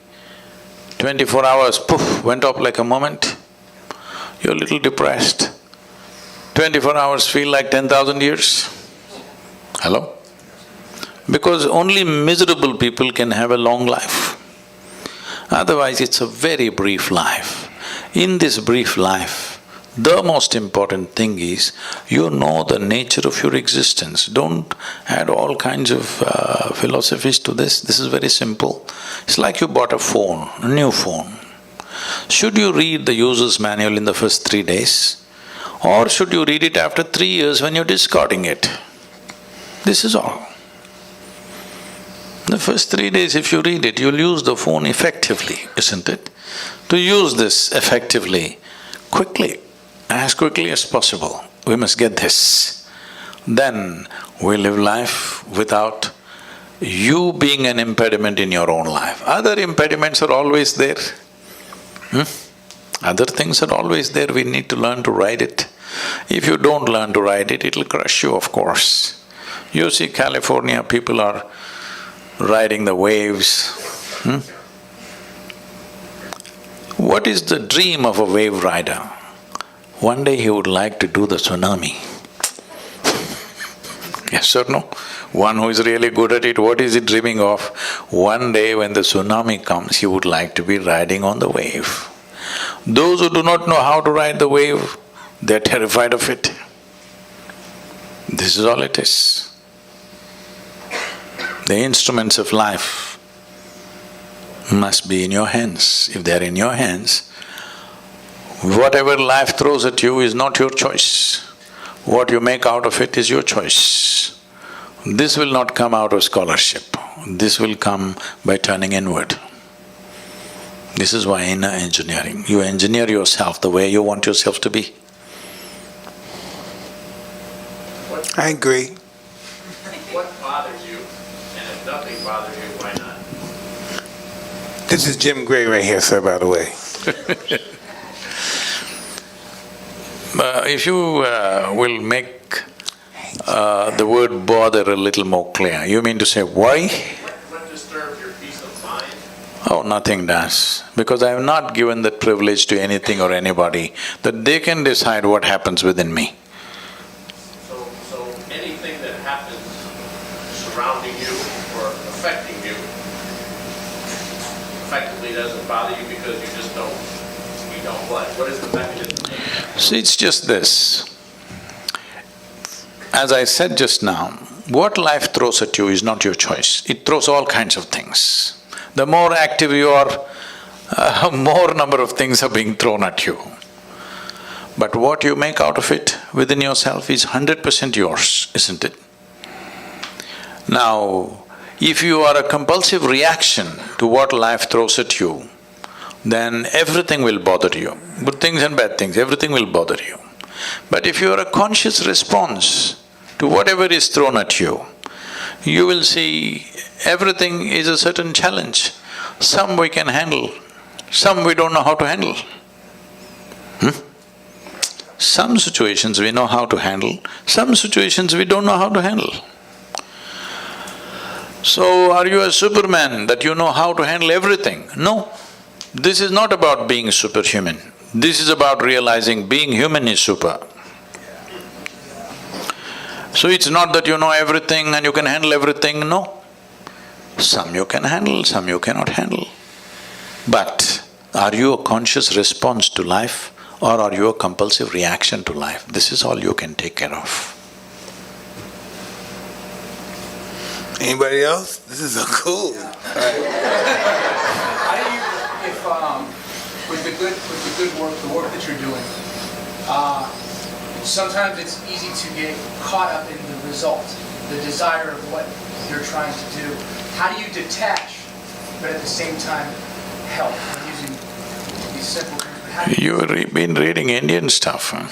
24 hours, poof, went up like a moment? You're a little depressed. 24 hours feel like 10,000 years. Hello? Because only miserable people can have a long life. Otherwise, it's a very brief life. In this brief life, the most important thing is you know the nature of your existence. Don't add all kinds of philosophies to this. This is very simple. It's like you bought a phone, a new phone. Should you read the user's manual in the first 3 days? Or should you read it after 3 years when you're discarding it? This is all. The first 3 days if you read it, you'll use the phone effectively, isn't it? To use this effectively, quickly, as quickly as possible, we must get this. Then we live life without you being an impediment in your own life. Other impediments are always there. Other things are always there, we need to learn to ride it. If you don't learn to ride it, it'll crush you, of course. You see California, people are riding the waves. What is the dream of a wave rider? One day he would like to do the tsunami. Yes or no? One who is really good at it, what is he dreaming of? One day when the tsunami comes, he would like to be riding on the wave. Those who do not know how to ride the wave, they're terrified of it. This is all it is. The instruments of life must be in your hands. If they're in your hands, whatever life throws at you is not your choice. What you make out of it is your choice. This will not come out of scholarship. This will come by turning inward. This is why inner engineering. You engineer yourself the way you want yourself to be. I agree. What bothers you, and if nothing bothers you, why not? This is Jim Gray right here, sir, by the way. If you will make the word bother a little more clear, you mean to say why? What disturbs your peace of mind? Oh, nothing does. Because I have not given that privilege to anything or anybody that they can decide what happens within me. So anything that happens surrounding you or affecting you effectively doesn't bother you because you just don't, you don't what? What is the mechanism? See, it's just this. As I said just now, what life throws at you is not your choice. It throws all kinds of things. The more active you are, more number of things are being thrown at you. But what you make out of it within yourself is 100% yours, isn't it? Now, if you are a compulsive reaction to what life throws at you, then everything will bother you. Good things and bad things, everything will bother you. But if you are a conscious response to whatever is thrown at you, you will see everything is a certain challenge. Some we can handle, some we don't know how to handle. Some situations we know how to handle, some situations we don't know how to handle. So, are you a Superman that you know how to handle everything? No. This is not about being superhuman. This is about realizing being human is super. So it's not that you know everything and you can handle everything, no. Some you can handle, some you cannot handle. But are you a conscious response to life or are you a compulsive reaction to life? This is all you can take care of. Anybody else? This is so cool. How do you, if with the good work, the work that you're doing, sometimes it's easy to get caught up in the result, the desire of what you're trying to do. How do you detach, but at the same time help? I'm using these simple things. But how do you You've been reading Indian stuff, huh?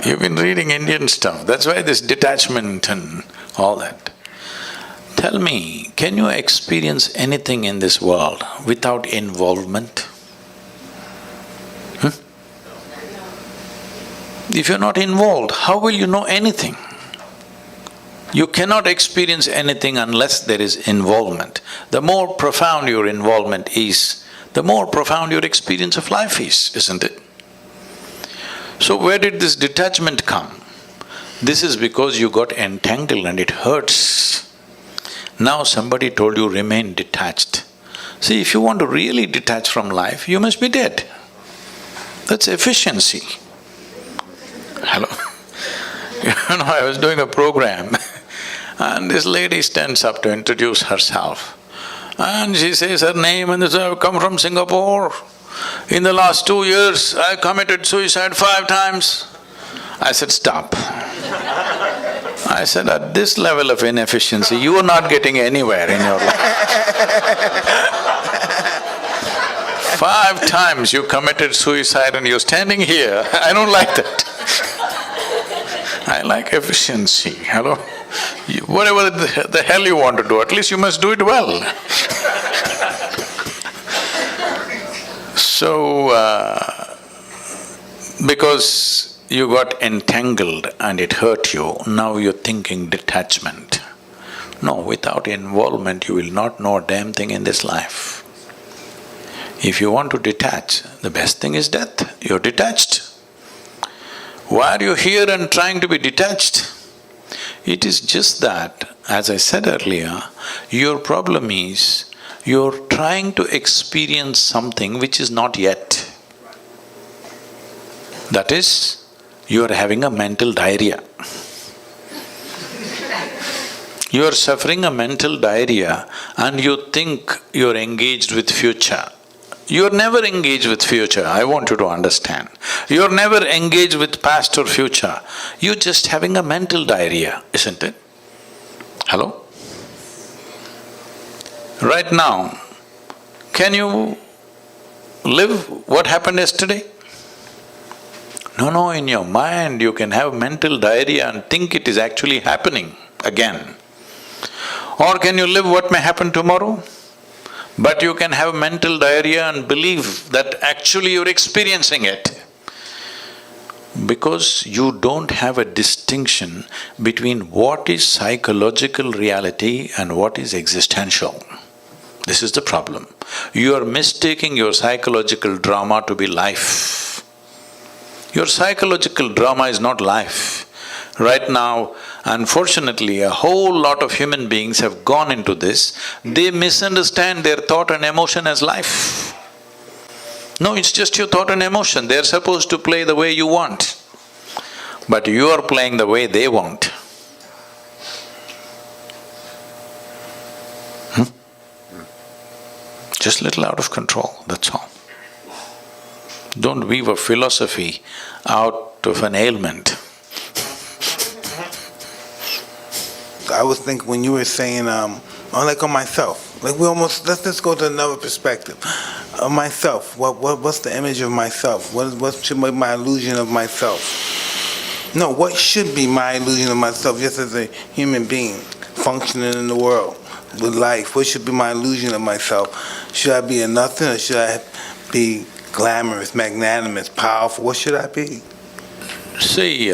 You've been reading Indian stuff, that's why this detachment and all that. Tell me, can you experience anything in this world without involvement? If you're not involved, how will you know anything? You cannot experience anything unless there is involvement. The more profound your involvement is, the more profound your experience of life is, isn't it? So where did this detachment come? This is because you got entangled and it hurts. Now somebody told you remain detached. See, if you want to really detach from life, you must be dead. That's efficiency. Hello? I was doing a program and this lady stands up to introduce herself. And she says her name and says, I've come from Singapore. In the last 2 years, I committed suicide 5 times. I said, stop. I said, at this level of inefficiency, you are not getting anywhere in your life. 5 times you committed suicide and you're standing here, I don't like that. I like efficiency, hello? Whatever the hell you want to do, at least you must do it well. So, because you got entangled and it hurt you, now you're thinking detachment. No, without involvement you will not know a damn thing in this life. If you want to detach, the best thing is death, you're detached. Why are you here and trying to be detached? It is just that, as I said earlier, your problem is you're trying to experience something which is not yet. That is, you are having a mental diarrhea. You are suffering a mental diarrhea and you think you're engaged with future. You're never engaged with future, I want you to understand. You're never engaged with past or future. You're just having a mental diarrhea, isn't it? Hello? Right now, can you live what happened yesterday? No, in your mind you can have mental diarrhea and think it is actually happening again. Or can you live what may happen tomorrow? But you can have mental diarrhea and believe that actually you're experiencing it. Because you don't have a distinction between what is psychological reality and what is existential. This is the problem. You are mistaking your psychological drama to be life. Your psychological drama is not life. Right now, unfortunately, a whole lot of human beings have gone into this. They misunderstand their thought and emotion as life. No, it's just your thought and emotion. They're supposed to play the way you want. But you are playing the way they want. Just little out of control, that's all. Don't weave a philosophy out of an ailment. I was thinking when you were saying, like on myself, like we almost, let's just go to another perspective. Of myself, what's the image of myself? What should be my illusion of myself? No, what should be my illusion of myself just as a human being functioning in the world with life? What should be my illusion of myself? Should I be a nothing or should I be glamorous, magnanimous, powerful? What should I be? See,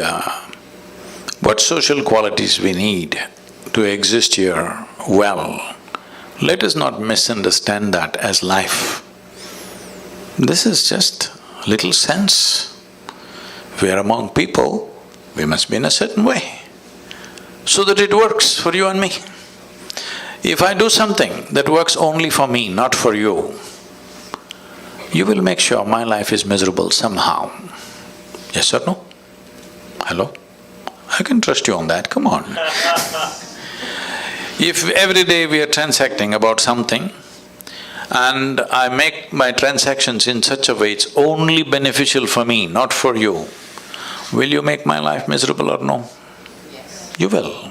what social qualities we need to exist here well, let us not misunderstand that as life. This is just little sense. If we are among people, we must be in a certain way, so that it works for you and me. If I do something that works only for me, not for you, you will make sure my life is miserable somehow. Yes or no? Hello? I can trust you on that, come on. If every day we are transacting about something and I make my transactions in such a way it's only beneficial for me, not for you, will you make my life miserable or no? Yes. You will.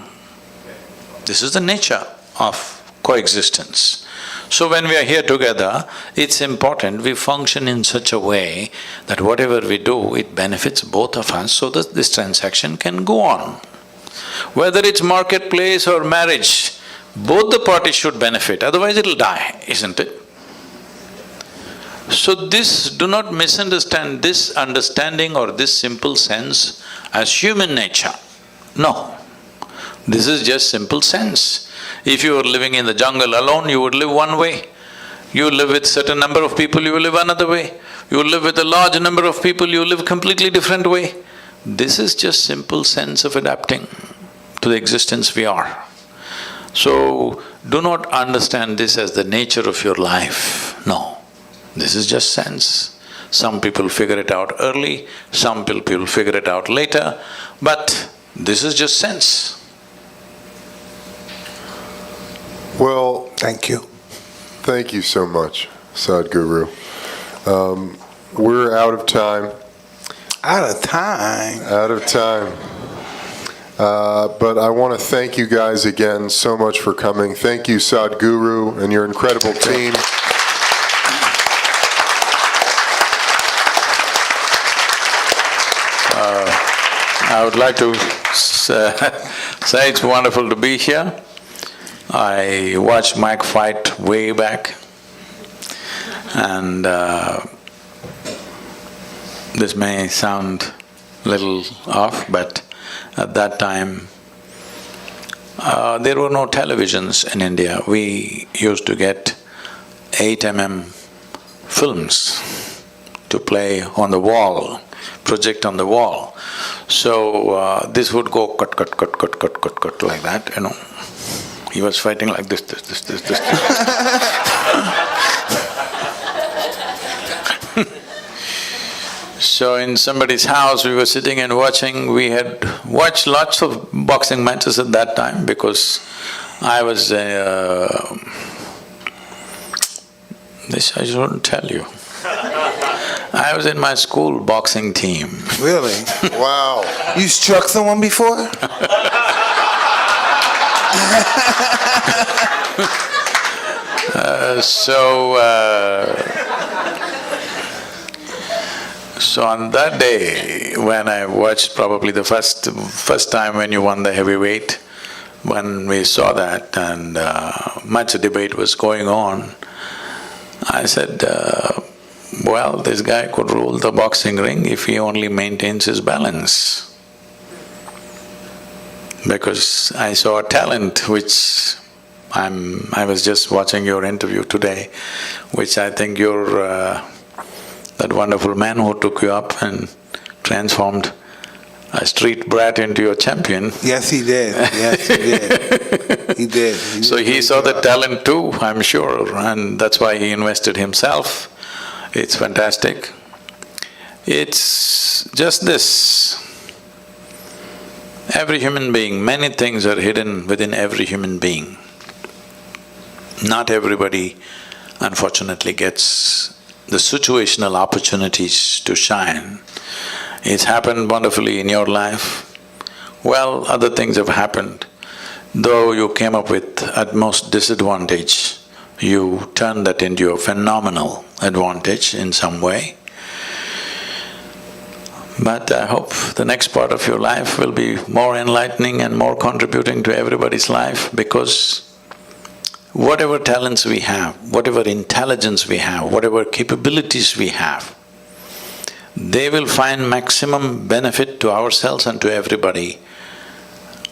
This is the nature of coexistence. So when we are here together, it's important we function in such a way that whatever we do, it benefits both of us so that this transaction can go on. Whether it's marketplace or marriage, both the parties should benefit, otherwise it'll die, isn't it? So do not misunderstand this understanding or this simple sense as human nature. No, this is just simple sense. If you were living in the jungle alone, you would live one way. You live with certain number of people, you will live another way. You live with a large number of people, you live completely different way. This is just simple sense of adapting to the existence we are. So, do not understand this as the nature of your life, no. This is just sense. Some people figure it out early, some people figure it out later, but this is just sense. Well, Thank you. thank you so much, Sadhguru. We're out of time. Out of time. Out of time. But I want to thank you guys again so much for coming. Thank you, Sadhguru, and your incredible team. I would like to say it's wonderful to be here. I watched Mike fight way back, and this may sound little off, but at that time, there were no televisions in India. We used to get 8mm films to play on the wall, project on the wall. So this would go cut like that, you know. He was fighting like this. So in somebody's house, we were sitting and watching. We had watched lots of boxing matches at that time because I was this I shouldn't tell you. I was in my school boxing team. Really? Wow. You struck someone before? So on that day, when I watched probably the first time when you won the heavyweight, when we saw that and much debate was going on, I said, well, this guy could rule the boxing ring if he only maintains his balance. Because I saw a talent which I was just watching your interview today, which I think you're that wonderful man who took you up and transformed a street brat into a champion. Yes, he did. Yes, he did. He did. So he saw the talent too, I'm sure, and that's why he invested himself. It's fantastic. It's just this. Every human being, many things are hidden within every human being. Not everybody, unfortunately, gets the situational opportunities to shine. It's happened wonderfully in your life. Well, other things have happened. Though you came up with utmost disadvantage, you turned that into a phenomenal advantage in some way. But I hope the next part of your life will be more enlightening and more contributing to everybody's life, because whatever talents we have, whatever intelligence we have, whatever capabilities we have, they will find maximum benefit to ourselves and to everybody.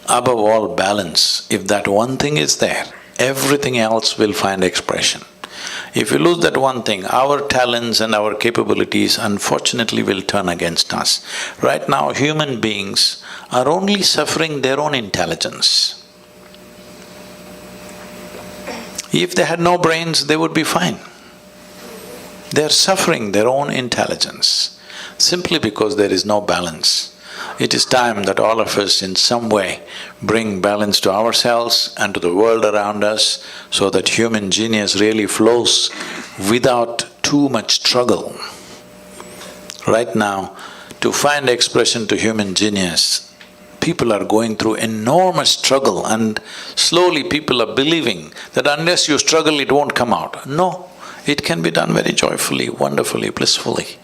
Above all, balance. If that one thing is there, everything else will find expression. If we lose that one thing, our talents and our capabilities unfortunately will turn against us. Right now, human beings are only suffering their own intelligence. If they had no brains, they would be fine. They're suffering their own intelligence simply because there is no balance. It is time that all of us in some way bring balance to ourselves and to the world around us, so that human genius really flows without too much struggle. Right now, to find expression to human genius, people are going through enormous struggle, and slowly people are believing that unless you struggle, it won't come out. No, it can be done very joyfully, wonderfully, blissfully,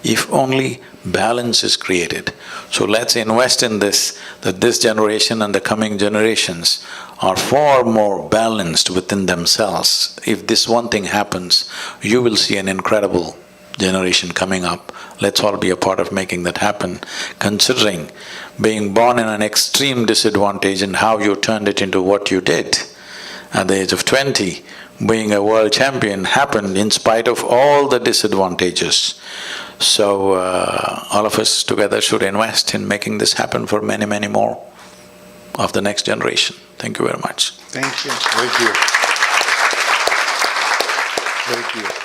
if only balance is created. So let's invest in this, that this generation and the coming generations are far more balanced within themselves. If this one thing happens, you will see an incredible generation coming up. Let's all be a part of making that happen, considering being born in an extreme disadvantage and how you turned it into what you did. At the age of 20, being a world champion happened in spite of all the disadvantages. So, all of us together should invest in making this happen for many, many more of the next generation. Thank you very much. Thank you. Thank you. Thank you.